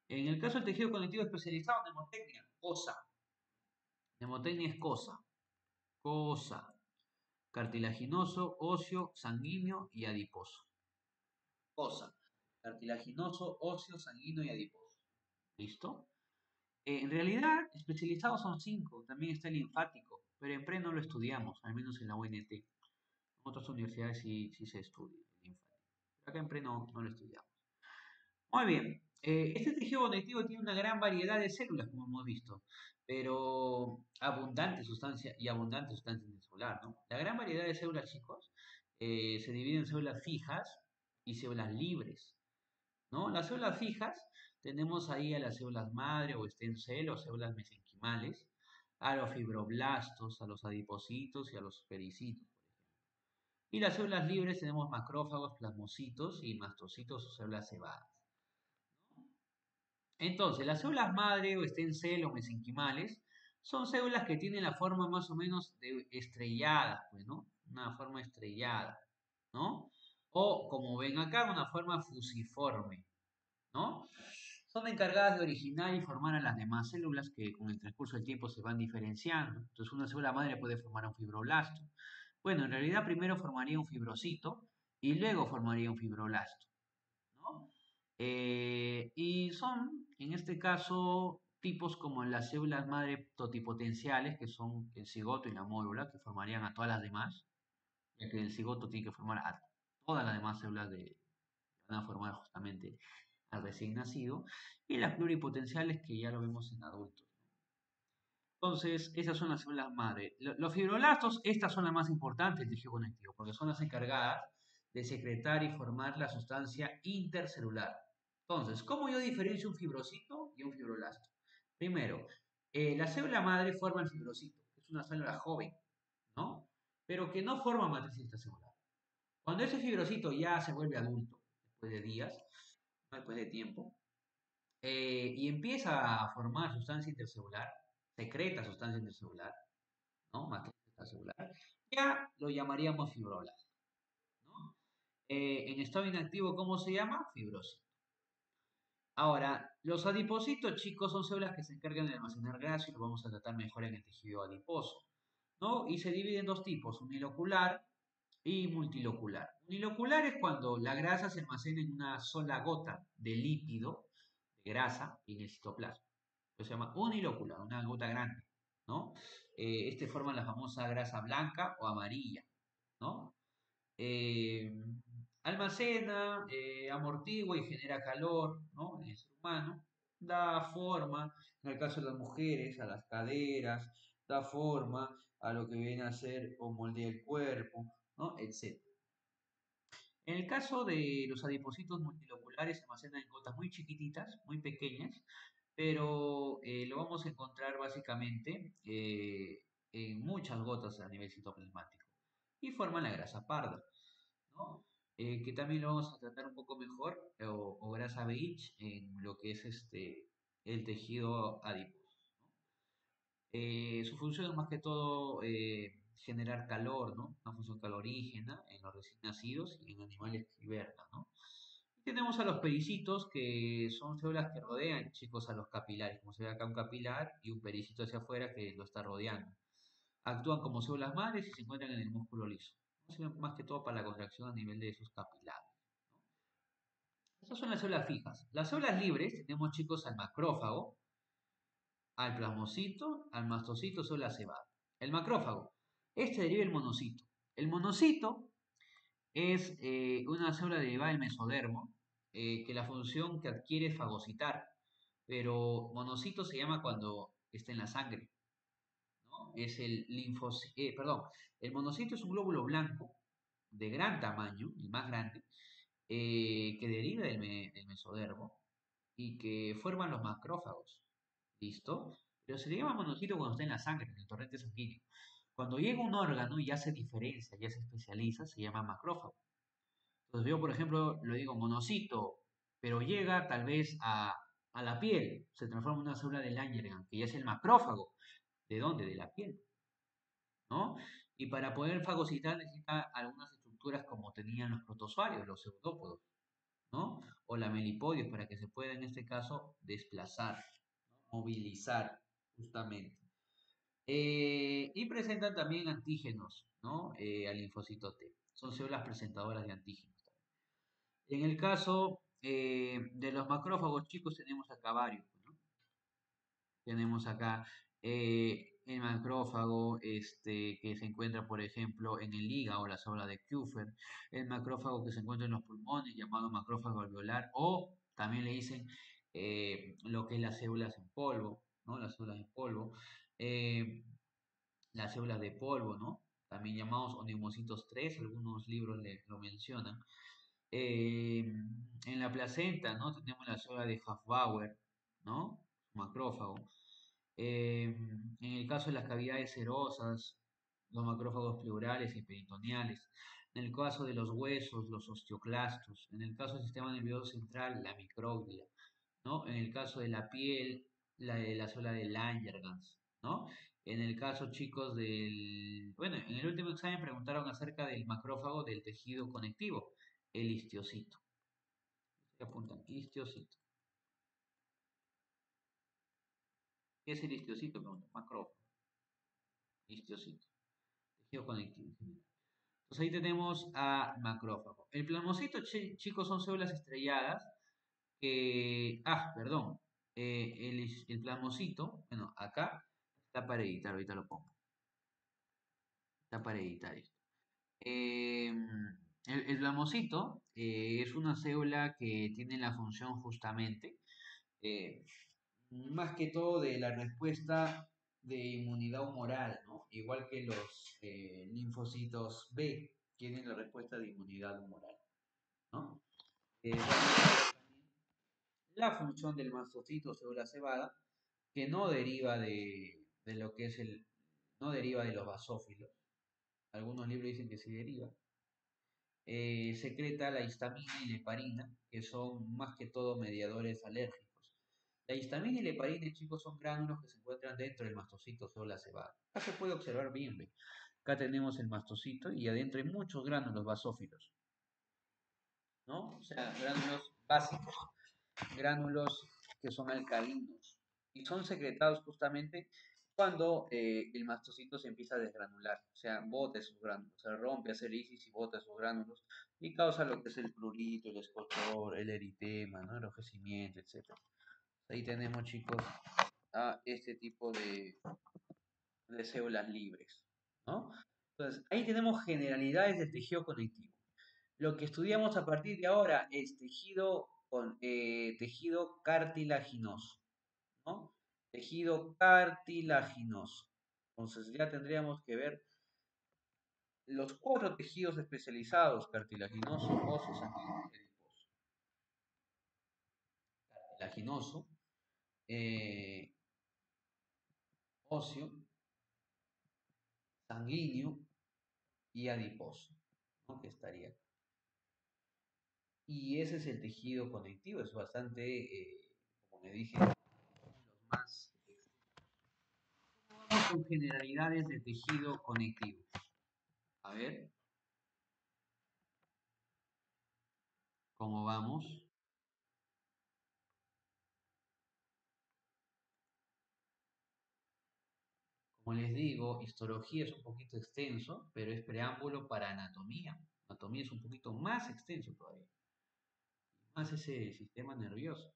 En el caso del tejido conectivo especializado, mnemotecnia, cosa. Mnemotecnia es cosa. Cosa. Cartilaginoso, óseo, sanguíneo y adiposo. Cosa. Cartilaginoso, óseo, sanguíneo y adiposo. ¿Listo? En realidad, especializados son cinco. También está el linfático, pero en PRE no lo estudiamos, al menos en la UNT. En otras universidades sí se estudia el linfático. Pero acá en PRE no lo estudiamos. Muy bien. Este tejido conectivo tiene una gran variedad de células, como hemos visto, pero abundante sustancia intracelular, ¿no? La gran variedad de células, chicos, se divide en células fijas y células libres, ¿no? Las células fijas tenemos ahí a las células madre o stem cell o células mesenquimales, a los fibroblastos, a los adipocitos y a los pericitos, por ejemplo. Y las células libres tenemos macrófagos, plasmocitos y mastocitos o células cebadas. Entonces, las células madre o stem cell o mesenquimales son células que tienen la forma más o menos de estrellada, pues, ¿no? Una forma estrellada, ¿no? O, como ven acá, una forma fusiforme, ¿no? Son encargadas de originar y formar a las demás células que con el transcurso del tiempo se van diferenciando. Entonces, una célula madre puede formar un fibroblasto. Bueno, en realidad primero formaría un fibrocito y luego formaría un fibroblasto, ¿no? Y son, en este caso, tipos como las células madre totipotenciales, que son el cigoto y la mórula, que formarían a todas las demás, ya que el cigoto tiene que formar a todas las demás células que van a formar justamente al recién nacido, y las pluripotenciales, que ya lo vemos en adultos. Entonces, esas son las células madre. Los fibroblastos, estas son las más importantes del tejido conectivo, porque son las encargadas de secretar y formar la sustancia intercelular. Entonces, ¿cómo yo diferencio un fibrocito y un fibroblasto? Primero, la célula madre forma el fibrocito, que es una célula joven, ¿no? Pero que no forma matriz extracelular. Cuando ese fibrocito ya se vuelve adulto, después de días, no después de tiempo, y empieza a formar sustancia intercelular, secreta sustancia intercelular, ¿no? Matriz extracelular, ya lo llamaríamos fibroblasto, ¿no? En estado inactivo, ¿cómo se llama? Fibrosis. Ahora, los adipocitos, chicos, son células que se encargan de almacenar grasa y lo vamos a tratar mejor en el tejido adiposo, ¿no? Y se divide en dos tipos, unilocular y multilocular. Unilocular es cuando la grasa se almacena en una sola gota de lípido, de grasa, en el citoplasma. Eso se llama unilocular, una gota grande, ¿no? Este forma la famosa grasa blanca o amarilla, ¿no? eh, Almacena, amortigua y genera calor, ¿no? En el ser humano, da forma, en el caso de las mujeres, a las caderas, da forma a lo que viene a ser o moldea el cuerpo, ¿no? Etcétera. En el caso de los adipocitos multiloculares se almacenan en gotas muy chiquititas, muy pequeñas, pero lo vamos a encontrar básicamente en muchas gotas a nivel citoplasmático y forman la grasa parda, ¿no? Que también lo vamos a tratar un poco mejor, o grasa beige, en lo que es el tejido adiposo, ¿no? Su función es más que todo generar calor, ¿no? Una función calorígena en los recién nacidos y en animales que hibernan, ¿no? Y tenemos a los pericitos, que son células que rodean, chicos, a los capilares, como se ve acá un capilar y un pericito hacia afuera que lo está rodeando. Actúan como células madres y se encuentran en el músculo liso, ¿no? Sirven más que todo para la contracción a nivel de sus capilares, ¿no? Estas son las células fijas. Las células libres tenemos, chicos, al macrófago, al plasmocito, al mastocito, célula cebada. El macrófago, este deriva el monocito. El monocito es una célula derivada del mesodermo, que la función que adquiere es fagocitar, pero monocito se llama cuando está en la sangre, ¿no? Es el perdón, el monocito es un glóbulo blanco de gran tamaño, el más grande, que deriva del mesodermo y que forman los macrófagos. ¿Listo? Pero se le llama monocito cuando está en la sangre, en el torrente sanguíneo. Cuando llega un órgano y ya se diferencia, ya se especializa, se llama macrófago. Entonces yo, por ejemplo, lo digo monocito, pero llega tal vez a la piel, se transforma en una célula de Langerhans, que ya es el macrófago. ¿De dónde? De la piel, ¿no? Y para poder fagocitar necesita algunas estructuras como tenían los protozoarios, los pseudópodos, ¿no? O la melipodios para que se pueda en este caso desplazar, ¿no? Movilizar, justamente. Y presentan también antígenos, ¿no? Al linfocito T. Son células presentadoras de antígenos también. En el caso de los macrófagos, chicos, tenemos acá varios, ¿no? Tenemos acá el macrófago que se encuentra, por ejemplo, en el hígado, la célula de Kupffer, el macrófago que se encuentra en los pulmones, llamado macrófago alveolar, o también le dicen lo que es las células en polvo, ¿no? Las células en polvo, eh, las células de polvo, ¿no? También llamados oneumocitos 3, algunos libros lo mencionan. Eh, en la placenta, ¿no? Tenemos la célula de Hofbauer, ¿no? Macrófago. En el caso de las cavidades serosas, los macrófagos pleurales y peritoneales. En el caso de los huesos, los osteoclastos. En el caso del sistema nervioso central, la microglia, ¿no? En el caso de la piel, la célula de Langerhans, ¿no? En el caso, chicos, bueno, en el último examen preguntaron acerca del macrófago del tejido conectivo, el histiocito. ¿Qué apuntan? Histiocito. ¿Qué es el histiocito? Preguntan. Macrófago. Histiocito. Tejido conectivo en general. Entonces ahí tenemos a macrófago. El plasmocito, chicos, son células estrelladas que... Ah, perdón. El plasmocito, bueno, acá está para editar, ahorita lo pongo. Está para editar esto. El plasmocito es una célula que tiene la función justamente, eh, más que todo de la respuesta de inmunidad humoral, ¿no? Igual que los linfocitos B tienen la respuesta de inmunidad humoral, ¿no? La función del mastocito célula cebada, que no deriva de lo que es no deriva de los basófilos. Algunos libros dicen que sí deriva. Secreta la histamina y la heparina, que son más que todo mediadores alérgicos. La histamina y la heparina, chicos, son gránulos que se encuentran dentro del mastocito célula cebada. Acá se puede observar bien, ¿ve? Acá tenemos el mastocito y adentro hay muchos gránulos basófilos, ¿no? O sea, gránulos básicos, gránulos que son alcalinos y son secretados justamente cuando el mastocito se empieza a desgranular, o sea, bota esos gránulos, se rompe, hace lisis y bota esos gránulos y causa lo que es el prurito, el escozor, el eritema, ¿no? El enrojecimiento, etc. Ahí tenemos, chicos, a este tipo de células libres, ¿no? Entonces, ahí tenemos generalidades del tejido conectivo. Lo que estudiamos a partir de ahora es tejido cartilaginoso, ¿no? Tejido cartilaginoso. Entonces ya tendríamos que ver los 4 tejidos especializados: cartilaginoso, óseo, sanguíneo y adiposo. Cartilaginoso, eh, óseo, sanguíneo y adiposo, ¿no? Que estaría acá. Y ese es el tejido conectivo, es bastante, como le dije, los más con generalidades de tejido conectivo. A ver, ¿cómo vamos? Como les digo, histología es un poquito extenso, pero es preámbulo para anatomía. Anatomía es un poquito más extenso todavía. Más ese sistema nervioso.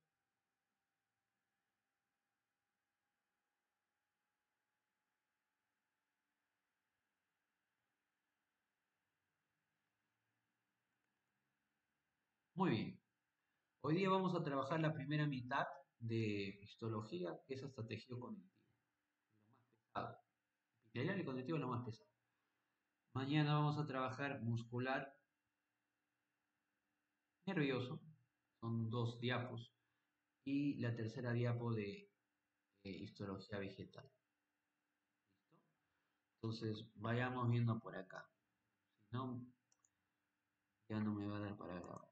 Muy bien. Hoy día vamos a trabajar la primera mitad de histología, que es hasta tejido conectivo. Lo más pesado. Epitelial y conectivo es lo más pesado. Mañana vamos a trabajar muscular, nervioso. Son 2 diapos. Y la tercera diapo de histología vegetal. ¿Listo? Entonces, vayamos viendo por acá. Si no, ya no me va a dar para grabar.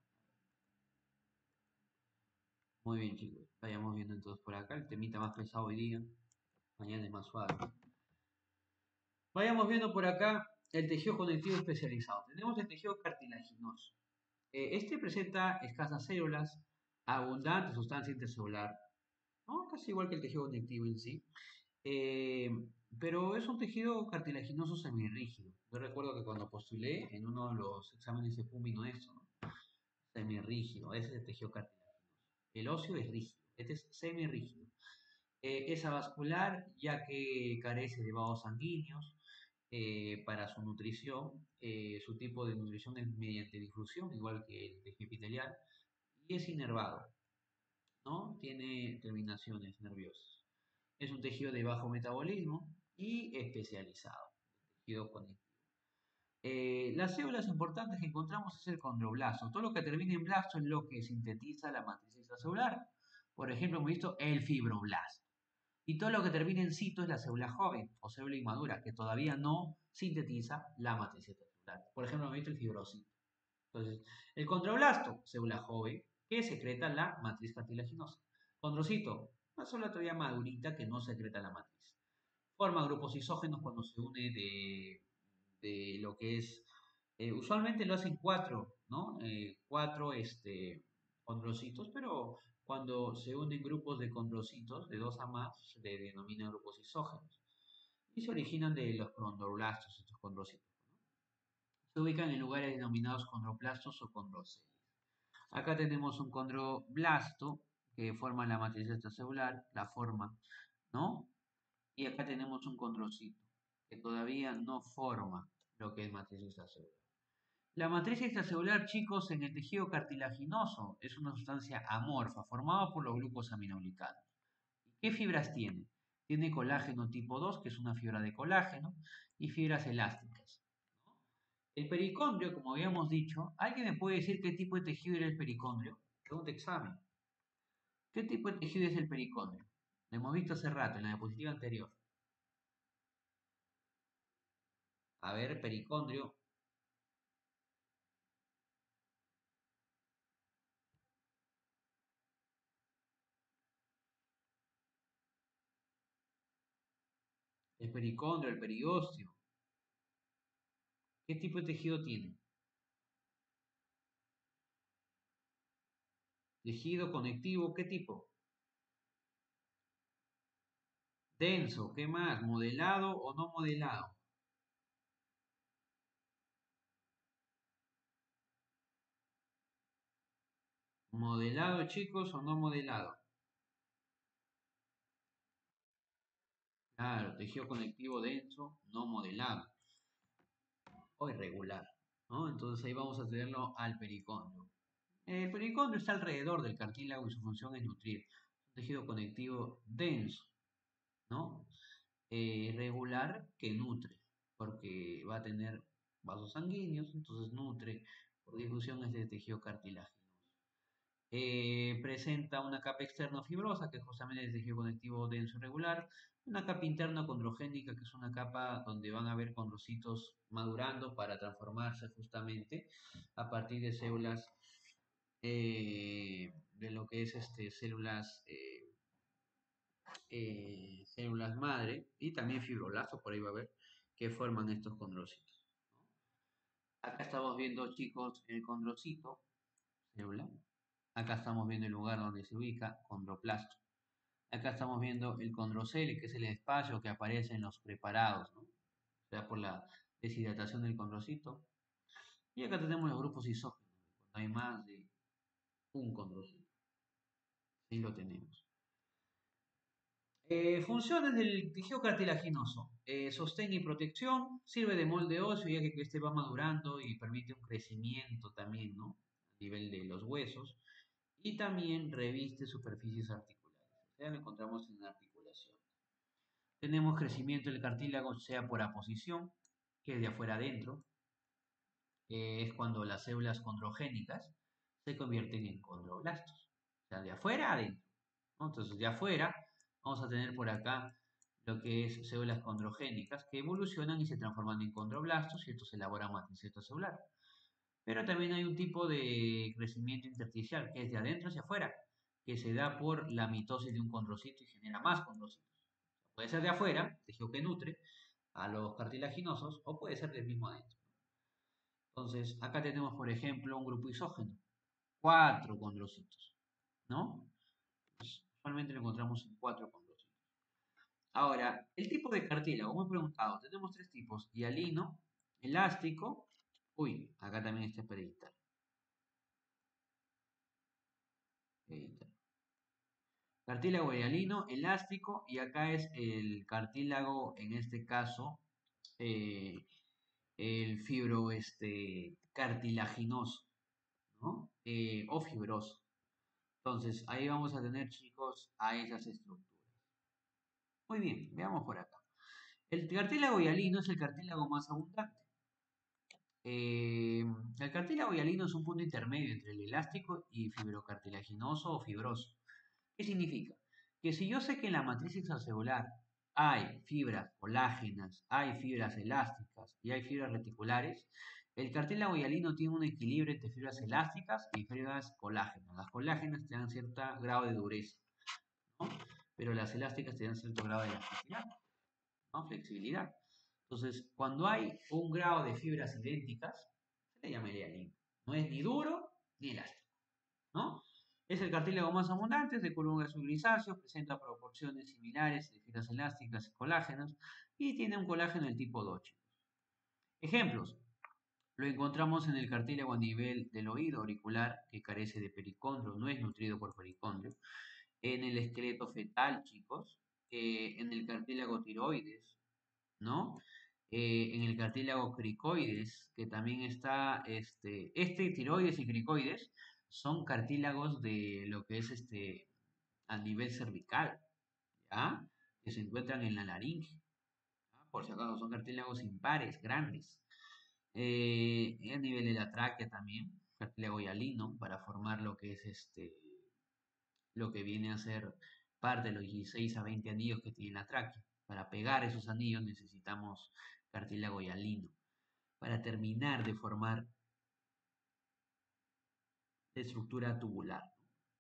Muy bien, chicos. Vayamos viendo entonces por acá. El temita más pesado hoy día. Mañana es más suave. Vayamos viendo por acá el tejido conectivo especializado. Tenemos el tejido cartilaginoso. Este presenta escasas células, abundante sustancia intercelular, ¿no? Casi igual que el tejido conectivo en sí. Eh, pero es un tejido cartilaginoso semirrígido. Yo recuerdo que cuando postulé en uno de los exámenes de PUM vino eso, ¿no? Semirrígido, ese es el tejido cartilaginoso. El óseo es rígido, este es semirrígido. Es avascular ya que carece de vasos sanguíneos para su nutrición. Su tipo de nutrición es mediante difusión, igual que el tejido epitelial, y es inervado, ¿no? Tiene terminaciones nerviosas. Es un tejido de bajo metabolismo y especializado, tejido conectivo. Las células importantes que encontramos es el condroblasto. Todo lo que termina en blasto es lo que sintetiza la matriz extracelular. Por ejemplo, hemos visto el fibroblasto. Y todo lo que termina en cito es la célula joven o célula inmadura, que todavía no sintetiza la matriz extracelular. Por ejemplo, hemos visto el fibrocito. Entonces, el condroblasto, célula joven, que secreta la matriz cartilaginosa. Condrocito, una célula todavía madurita que no secreta la matriz. Forma grupos isógenos cuando se une de lo que es, usualmente lo hacen 4, ¿no? 4 condrocitos, pero cuando se unen grupos de condrocitos, de 2 a más, se le denominan grupos isógenos. Y se originan de los condroblastos, estos condrocitos, ¿no? Se ubican en lugares denominados condroplastos o condroceles. Acá tenemos un condroblasto que forma la matriz extracelular, la forma, ¿no? Y acá tenemos un condrocito que todavía no forma lo que es matriz extracelular. La matriz extracelular, chicos, en el tejido cartilaginoso es una sustancia amorfa formada por los grupos aminoglicanos. ¿Qué fibras tiene? Tiene colágeno tipo 2, que es una fibra de colágeno, y fibras elásticas. El pericondrio, como habíamos dicho, ¿alguien me puede decir qué tipo de tejido era el pericondrio? Pregunta examen. ¿Qué tipo de tejido es el pericondrio? Lo hemos visto hace rato, en la diapositiva anterior. A ver, pericondrio. El pericondrio, el periósteo. ¿Qué tipo de tejido tiene? Tejido conectivo, ¿qué tipo? Denso, ¿qué más? ¿Modelado o no modelado? ¿Modelado, chicos, o no modelado? Claro, tejido conectivo denso, no modelado o irregular, ¿no? Entonces ahí vamos a tenerlo al pericondrio. El pericondrio está alrededor del cartílago y su función es nutrir. Un tejido conectivo denso, ¿no? Regular que nutre, porque va a tener vasos sanguíneos, entonces nutre por difusión este tejido cartilaginoso. Presenta una capa externa fibrosa, que es justamente el tejido conectivo denso y regular, una capa interna condrogénica, que es una capa donde van a haber condrocitos madurando para transformarse justamente a partir de células, de lo que es células madre y también fibroblastos, por ahí va a haber, que forman estos condrocitos. Acá estamos viendo, chicos, el condrocito, célula. Acá estamos viendo el lugar donde se ubica, condroplasto. Acá estamos viendo el condrocele, que es el espacio que aparece en los preparados, ¿no? O sea, por la deshidratación del condrocito. Y acá tenemos los grupos isógenos, cuando hay más de un condrocito. Ahí lo tenemos. Funciones del tejido cartilaginoso. Sostén y protección. Sirve de molde óseo ya que este va madurando y permite un crecimiento también, ¿no? A nivel de los huesos. Y también reviste superficies articulares. O sea, lo encontramos en la articulación. Tenemos crecimiento del cartílago, sea por aposición, que es de afuera adentro. Es cuando las células condrogénicas se convierten en condroblastos. O sea, de afuera adentro, ¿no? Entonces, de afuera vamos a tener por acá lo que es células condrogénicas que evolucionan y se transforman en condroblastos y esto se elabora matriz celular. Pero también hay un tipo de crecimiento intersticial que es de adentro hacia afuera, que se da por la mitosis de un condrocito y genera más condrocitos. Puede ser de afuera, tejido que nutre a los cartilaginosos, o puede ser del mismo adentro. Entonces, acá tenemos, por ejemplo, un grupo isógeno, cuatro condrocitos, ¿no? Pues, usualmente lo encontramos en cuatro condrocitos. Ahora, el tipo de cartílago, como he preguntado, tenemos tres tipos, hialino, elástico, uy, acá también está peridital. Cartílago hialino, elástico, y acá es el cartílago, en este caso, eh, el fibro cartilaginoso, ¿no? O fibroso. Entonces, ahí vamos a tener, chicos, a esas estructuras. Muy bien, veamos por acá. El cartílago hialino es el cartílago más abundante. El cartílago hialino es un punto intermedio entre el elástico y fibrocartilaginoso o fibroso. ¿Qué significa? Que si yo sé que en la matriz extracelular hay fibras colágenas, hay fibras elásticas y hay fibras reticulares, el cartílago hialino tiene un equilibrio entre fibras elásticas y fibras colágenas. Las colágenas te dan cierto grado de dureza, ¿no? Pero las elásticas te dan cierto grado de elasticidad, ¿no? Flexibilidad. Entonces, cuando hay un grado de fibras idénticas, se le llama hialino. No es ni duro ni elástico, ¿no? Es el cartílago más abundante, es de color azul grisáceo, presenta proporciones similares de fibras elásticas y colágenos y tiene un colágeno del tipo 2. Ejemplos. Lo encontramos en el cartílago a nivel del oído auricular, que carece de pericondrio, no es nutrido por pericondrio. En el esqueleto fetal, chicos. En el cartílago tiroides, ¿no? En el cartílago cricoides, que también está, tiroides y cricoides son cartílagos de lo que es a nivel cervical, ¿ya? que se encuentran en la laringe. Por si acaso son cartílagos impares, grandes. A nivel de la tráquea también, cartílago hialino, para formar lo que es lo que viene a ser parte de los 16 a 20 anillos que tiene la tráquea. Para pegar esos anillos necesitamos cartílago hialino. Para terminar de formar la estructura tubular.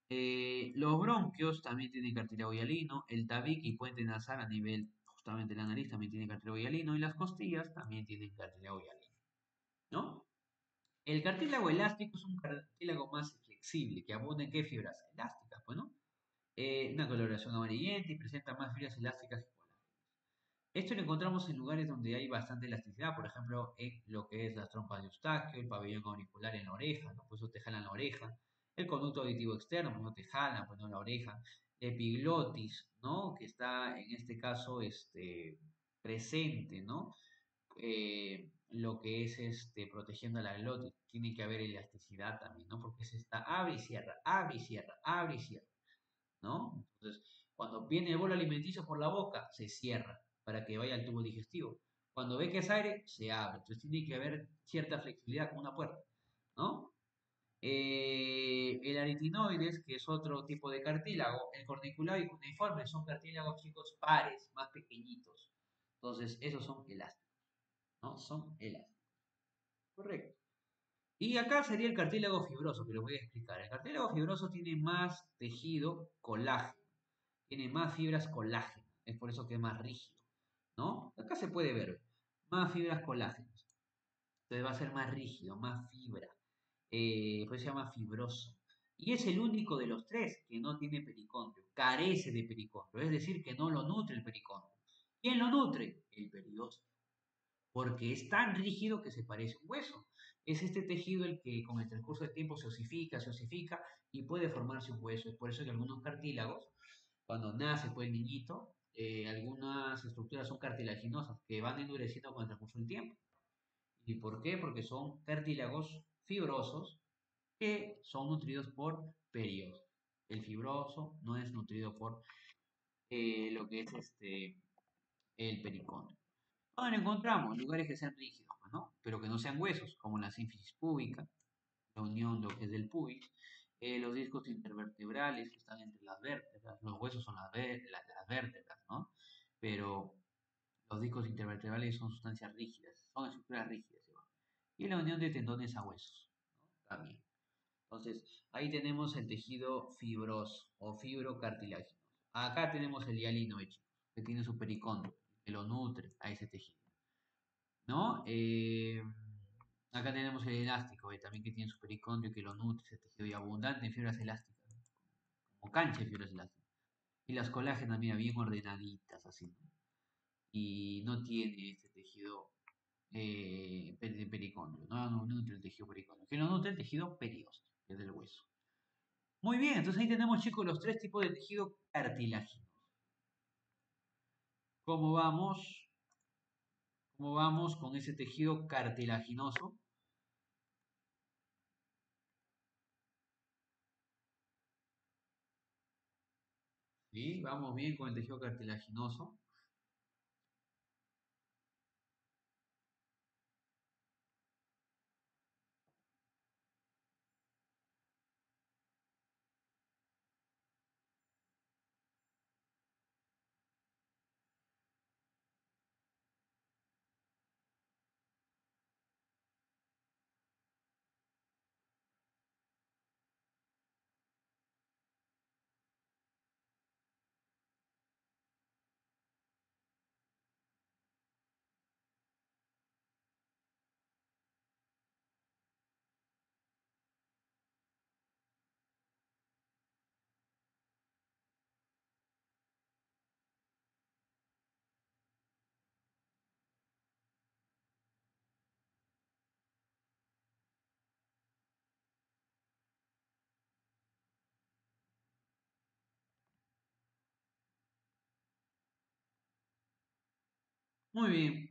Los bronquios también tienen cartílago hialino, el tabique y puente nasal a nivel justamente de la nariz también tiene cartílago hialino y las costillas también tienen cartílago hialino, ¿no? El cartílago elástico es un cartílago más flexible que abunda en qué fibras elásticas, bueno, una coloración amarillenta y presenta más fibras elásticas que colágenos. Esto lo encontramos en lugares donde hay bastante elasticidad, por ejemplo, en lo que es las trompas de Eustaquio, el pabellón auricular en la oreja, ¿no? Por eso te jalan la oreja, el conducto auditivo externo, pues no te jalan, pues no la oreja, epiglotis, ¿no? Que está en este caso presente, ¿no? Lo que es protegiendo la glotis, tiene que haber elasticidad también, ¿no? Porque se está abre y cierra, abre y cierra, abre y cierra, ¿no? Entonces, cuando viene el bolo alimenticio por la boca, se cierra para que vaya al tubo digestivo. Cuando ve que es aire, se abre. Entonces tiene que haber cierta flexibilidad como una puerta, ¿no? El aritinoides, que es otro tipo de cartílago, el corniculado y cuneiforme son cartílagos chicos pares, más pequeñitos. Entonces, esos son elásticos, ¿no? Son elásticos. Correcto. Y acá sería el cartílago fibroso, que lo voy a explicar. El cartílago fibroso tiene más tejido colágeno, tiene más fibras colágeno, es por eso que es más rígido, ¿no? Acá se puede ver, más fibras colágenas. Entonces va a ser más rígido, más fibra, por eso se llama fibroso. Y es el único de los tres que no tiene pericondrio, carece de pericondrio, es decir, que no lo nutre el pericondrio. ¿Quién lo nutre? El periósteo, porque es tan rígido que se parece a un hueso. Es este tejido el que con el transcurso del tiempo se osifica y puede formarse un hueso. Es por eso que algunos cartílagos, cuando nace pues el niñito, algunas estructuras son cartilaginosas que van endureciendo con el transcurso del tiempo. ¿Y por qué? Porque son cartílagos fibrosos que son nutridos por periósteo. El fibroso no es nutrido por lo que es el pericondrio. ¿Dónde lo encontramos? Lugares que sean rígidos, pues, ¿no? Pero que no sean huesos, como la sínfisis púbica, la unión lo que es del pubis, los discos intervertebrales que están entre las vértebras, los huesos son las vértebras, ¿no? Pero los discos intervertebrales son sustancias rígidas, son estructuras rígidas, ¿sí? Y la unión de tendones a huesos, ¿no? También. Entonces, ahí tenemos el tejido fibroso o fibrocartilaginoso. Acá tenemos el hialino, chicos, que tiene su pericondrio, que lo nutre a ese tejido, ¿no? Acá tenemos el elástico, también que tiene su pericondrio que lo nutre, ese tejido y abundante en fibras elásticas, ¿no? Como cancha de fibras elásticas. Y las colágenas, mira, bien ordenaditas, así, ¿no? Y no tiene este tejido de pericondrio, no nutre el tejido pericondrio, que lo nutre el tejido periósteo, que es del hueso. Muy bien, entonces ahí tenemos, chicos, los tres tipos de tejido cartilaginoso. ¿Cómo vamos? ¿Cómo vamos con ese tejido cartilaginoso? ¿Sí? Vamos bien con el tejido cartilaginoso. Muy bien,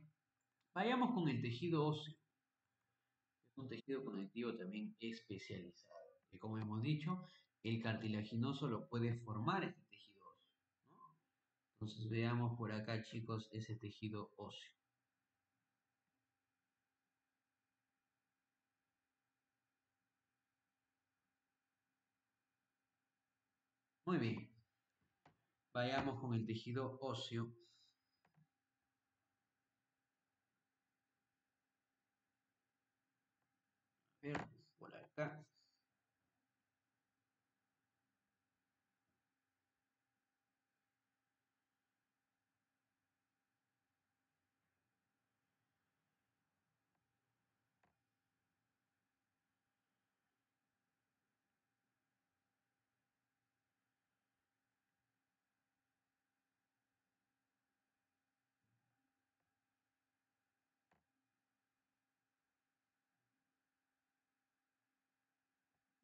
vayamos con el tejido óseo. Es un tejido conectivo también especializado. Que como hemos dicho, el cartilaginoso lo puede formar este tejido óseo, ¿no? Entonces veamos por acá, chicos, ese tejido óseo. Muy bien, vayamos con el tejido óseo. A ver, por acá.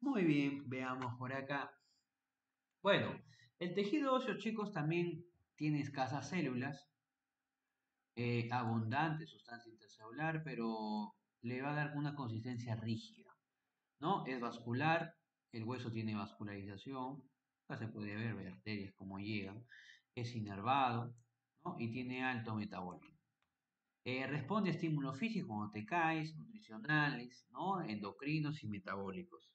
Muy bien, veamos por acá. Bueno, el tejido óseo, chicos, también tiene escasas células, abundante sustancia intercelular, pero le va a dar una consistencia rígida, ¿no? Es vascular, el hueso tiene vascularización, acá se puede ver arterias como llegan, es inervado, ¿no? Y tiene alto metabolismo. Responde a estímulos físicos cuando te caes, nutricionales, ¿no? Endocrinos y metabólicos.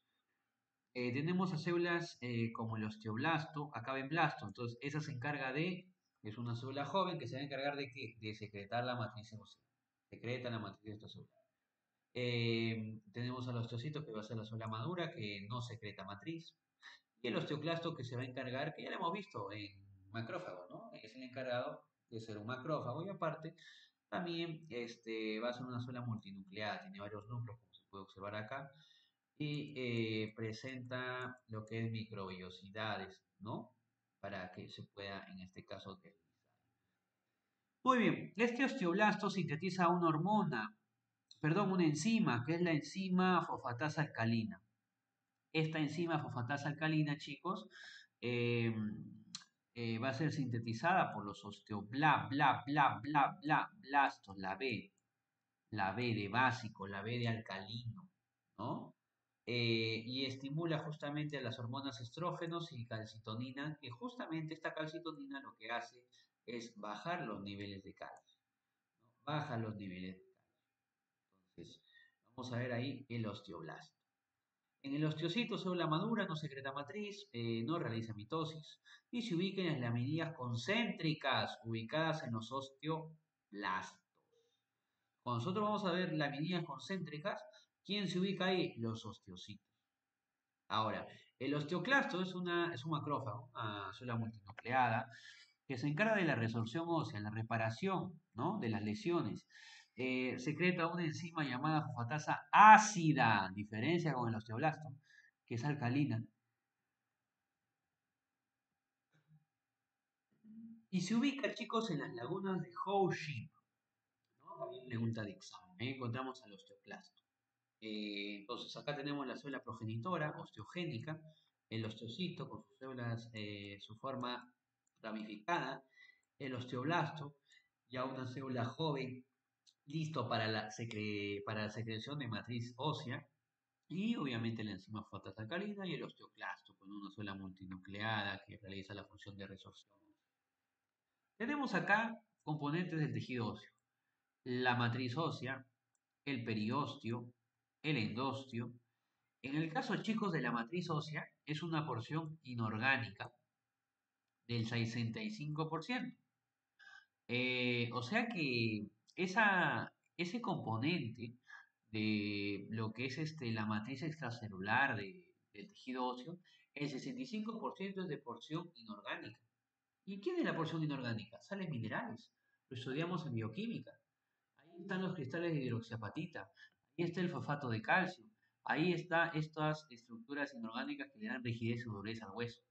Tenemos a células como el osteoblasto, acá ven blasto, entonces esa se encarga de, es una célula joven que se va a encargar de qué, de secretar la matriz ósea, secreta la matriz de esta célula. Tenemos al osteocito que va a ser la célula madura que no secreta matriz, y el osteoclasto que se va a encargar, que ya lo hemos visto en macrófago, ¿no? Es el encargado de ser un macrófago y aparte también va a ser una célula multinucleada, tiene varios núcleos como se puede observar acá y presenta lo que es microvellosidades, ¿no? Para que se pueda, en este caso, utilizar. Muy bien, este osteoblasto sintetiza una hormona, perdón, una enzima, que es la enzima fosfatasa alcalina. Esta enzima fosfatasa alcalina, chicos, eh, va a ser sintetizada por los osteoblastos, la B de básico, la B de alcalino, ¿no? Y estimula justamente a las hormonas estrógenos y calcitonina, que justamente esta calcitonina lo que hace es bajar los niveles de calcio, ¿no? Baja los niveles de calcio. Entonces, vamos a ver ahí el osteoblasto. En el osteocito, célula madura, no secreta matriz, no realiza mitosis y se ubica en las laminillas concéntricas ubicadas en los osteoblastos. Cuando nosotros vamos a ver laminillas concéntricas, ¿quién se ubica ahí? Los osteocitos. Ahora, el osteoclasto es un macrófago, una célula multinucleada, que se encarga de la resorción ósea, la reparación, ¿no? De las lesiones. Secreta una enzima llamada fosfatasa ácida, diferencia con el osteoblasto, que es alcalina. Y se ubica, chicos, en las lagunas de Howe-Ship, ¿no? También pregunta de examen. Ahí encontramos al osteoclasto. Entonces, acá tenemos la célula progenitora, osteogénica, el osteocito con sus células, su forma ramificada, el osteoblasto, ya una célula joven, listo para la secreción de matriz ósea, y obviamente la enzima fosfatasa alcalina y el osteoclasto, con una célula multinucleada que realiza la función de resorción. Tenemos acá componentes del tejido óseo, la matriz ósea, el periósteo, el endostio. En el caso, chicos, de la matriz ósea, es una porción inorgánica del 65%. O sea que ese componente de lo que es la matriz extracelular del tejido óseo, el 65% es de porción inorgánica. ¿Y qué es la porción inorgánica? Sales minerales. Lo estudiamos en bioquímica. Ahí están los cristales de hidroxiapatita. Ahí está el fosfato de calcio. Ahí están estas estructuras inorgánicas que le dan rigidez y dureza al hueso,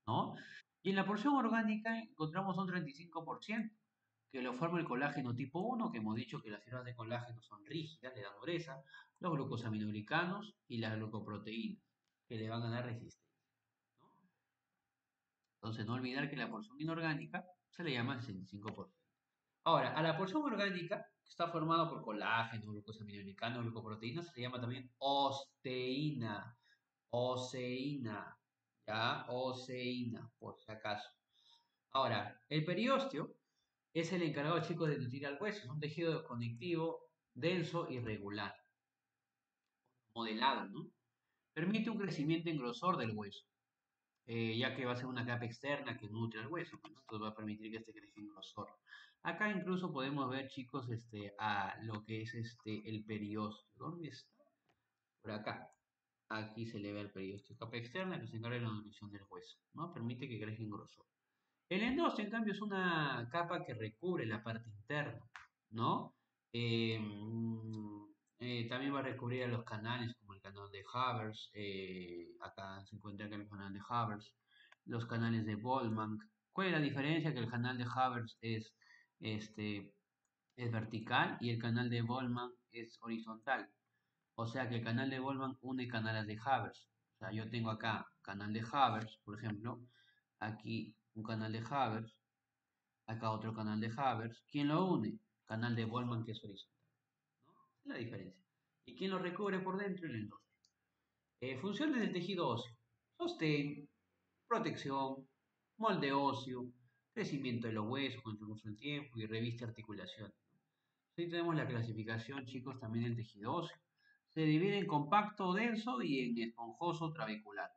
¿no? Y en la porción orgánica encontramos un 35% que lo forma el colágeno tipo 1, que hemos dicho que las fibras de colágeno son rígidas, le dan dureza, los glucosaminoglicanos y las glucoproteínas, que le van a dar resistencia, ¿no? Entonces, no olvidar que la porción inorgánica se le llama el 65%. Ahora, a la porción orgánica, que está formada por colágeno, glucosaminoglicanos, glucoproteínas, se le llama también osteína. Oseína, ¿ya? Oseína, por si acaso. Ahora, el periósteo es el encargado, chicos, de nutrir al hueso. Es un tejido conectivo denso y regular, modelado, ¿no? Permite un crecimiento en grosor del hueso, ya que va a ser una capa externa que nutre al hueso, pues, ¿no? Entonces va a permitir que este crezca en grosor. Acá incluso podemos ver, chicos, a lo que es el periósteo. ¿Dónde está? Por acá. Aquí se le ve el periósteo. Capa externa que se encarga de la nutrición del hueso, ¿no? Permite que crezca en grosor. El endostio, en cambio, es una capa que recubre la parte interna, ¿no? También va a recubrir a los canales, como el canal de Havers, acá se encuentra acá el canal de Havers, los canales de Boltzmann. ¿Cuál es la diferencia? Que el canal de Havers este, es vertical y el canal de Boltzmann es horizontal. O sea que el canal de Boltzmann une canales de Havers. O sea, yo tengo acá canal de Havers, por ejemplo, aquí un canal de Havers, acá otro canal de Havers. ¿Quién lo une? Canal de Boltzmann que es horizontal. ¿No? Esa es la diferencia. ¿Y quién lo recubre por dentro? El endostio. Funciones del tejido óseo. Sostén, protección, molde óseo, crecimiento de los huesos con el transcurso del tiempo y reviste articulación. Ahí tenemos la clasificación, chicos, también del tejido óseo. Se divide en compacto o denso y en esponjoso trabecular.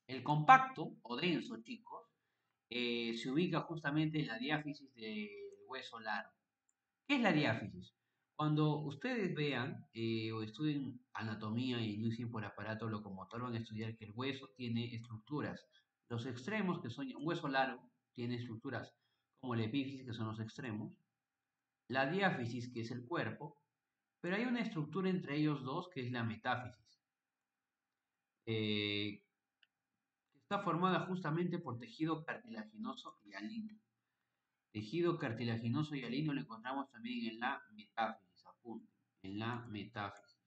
El compacto o denso, chicos, se ubica justamente en la diáfisis del hueso largo. ¿Qué es la diáfisis? Cuando ustedes vean o estudien anatomía y inicien por aparato locomotor, van a estudiar que el hueso tiene estructuras. Los extremos, que son un hueso largo, tiene estructuras como la epífisis, que son los extremos, la diáfisis, que es el cuerpo, pero hay una estructura entre ellos dos, que es la metáfisis, que está formada justamente por tejido cartilaginoso y alino. Tejido cartilaginoso y alino lo encontramos también en la metáfisis, apunten, en la metáfisis,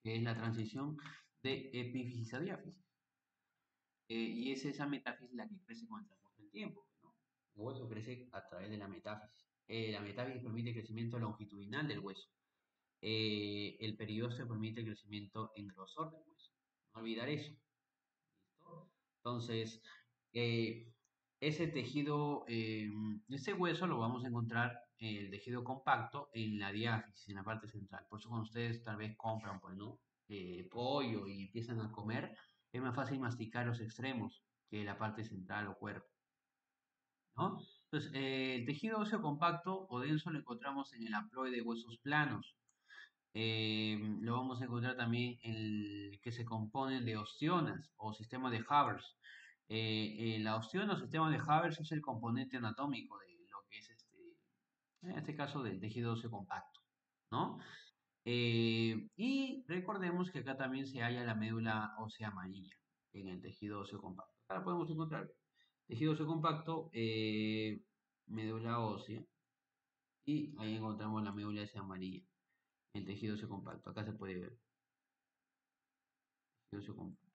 que es la transición de epífisis a diáfisis. Y es esa metáfisis la que crece con el transcurso del tiempo, ¿no? El hueso crece a través de la metáfisis. La metáfisis permite el crecimiento longitudinal del hueso. El periósteo permite el crecimiento en grosor del hueso. No olvidar eso. ¿Listo? Entonces, eh, ese tejido, ese hueso lo vamos a encontrar, el tejido compacto, en la diáfisis, en la parte central. Por eso cuando ustedes tal vez compran, pues, ¿no? Pollo y empiezan a comer, es más fácil masticar los extremos que la parte central o cuerpo, ¿no? Entonces, el tejido óseo compacto o denso lo encontramos en el haploide de huesos planos. Lo vamos a encontrar también en el que se componen de ostionas o sistema de Havers. La ostiona o sistema de Havers es el componente anatómico de lo que es en este caso del tejido óseo compacto, ¿no? Y recordemos que acá también se halla la médula ósea amarilla en el tejido óseo compacto. Acá la podemos encontrar. Tejido óseo compacto, médula ósea, y ahí encontramos la médula ósea amarilla. El tejido óseo compacto. Acá se puede ver. Tejido óseo compacto.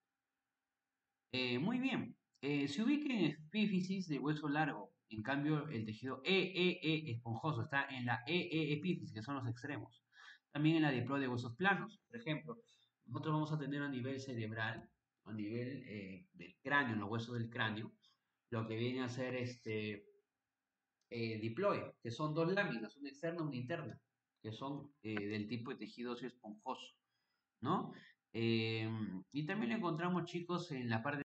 Muy bien. Se ubica en epífisis de hueso largo. En cambio, el tejido esponjoso está en la epífisis, que son los extremos. También en la diploide de huesos planos. Por ejemplo, nosotros vamos a tener a nivel cerebral, a nivel del cráneo, en los huesos del cráneo, lo que viene a ser diploide, que son dos láminas, una externa y una interna, que son del tipo de tejido óseo esponjoso, ¿no? Y también lo encontramos, chicos, en la parte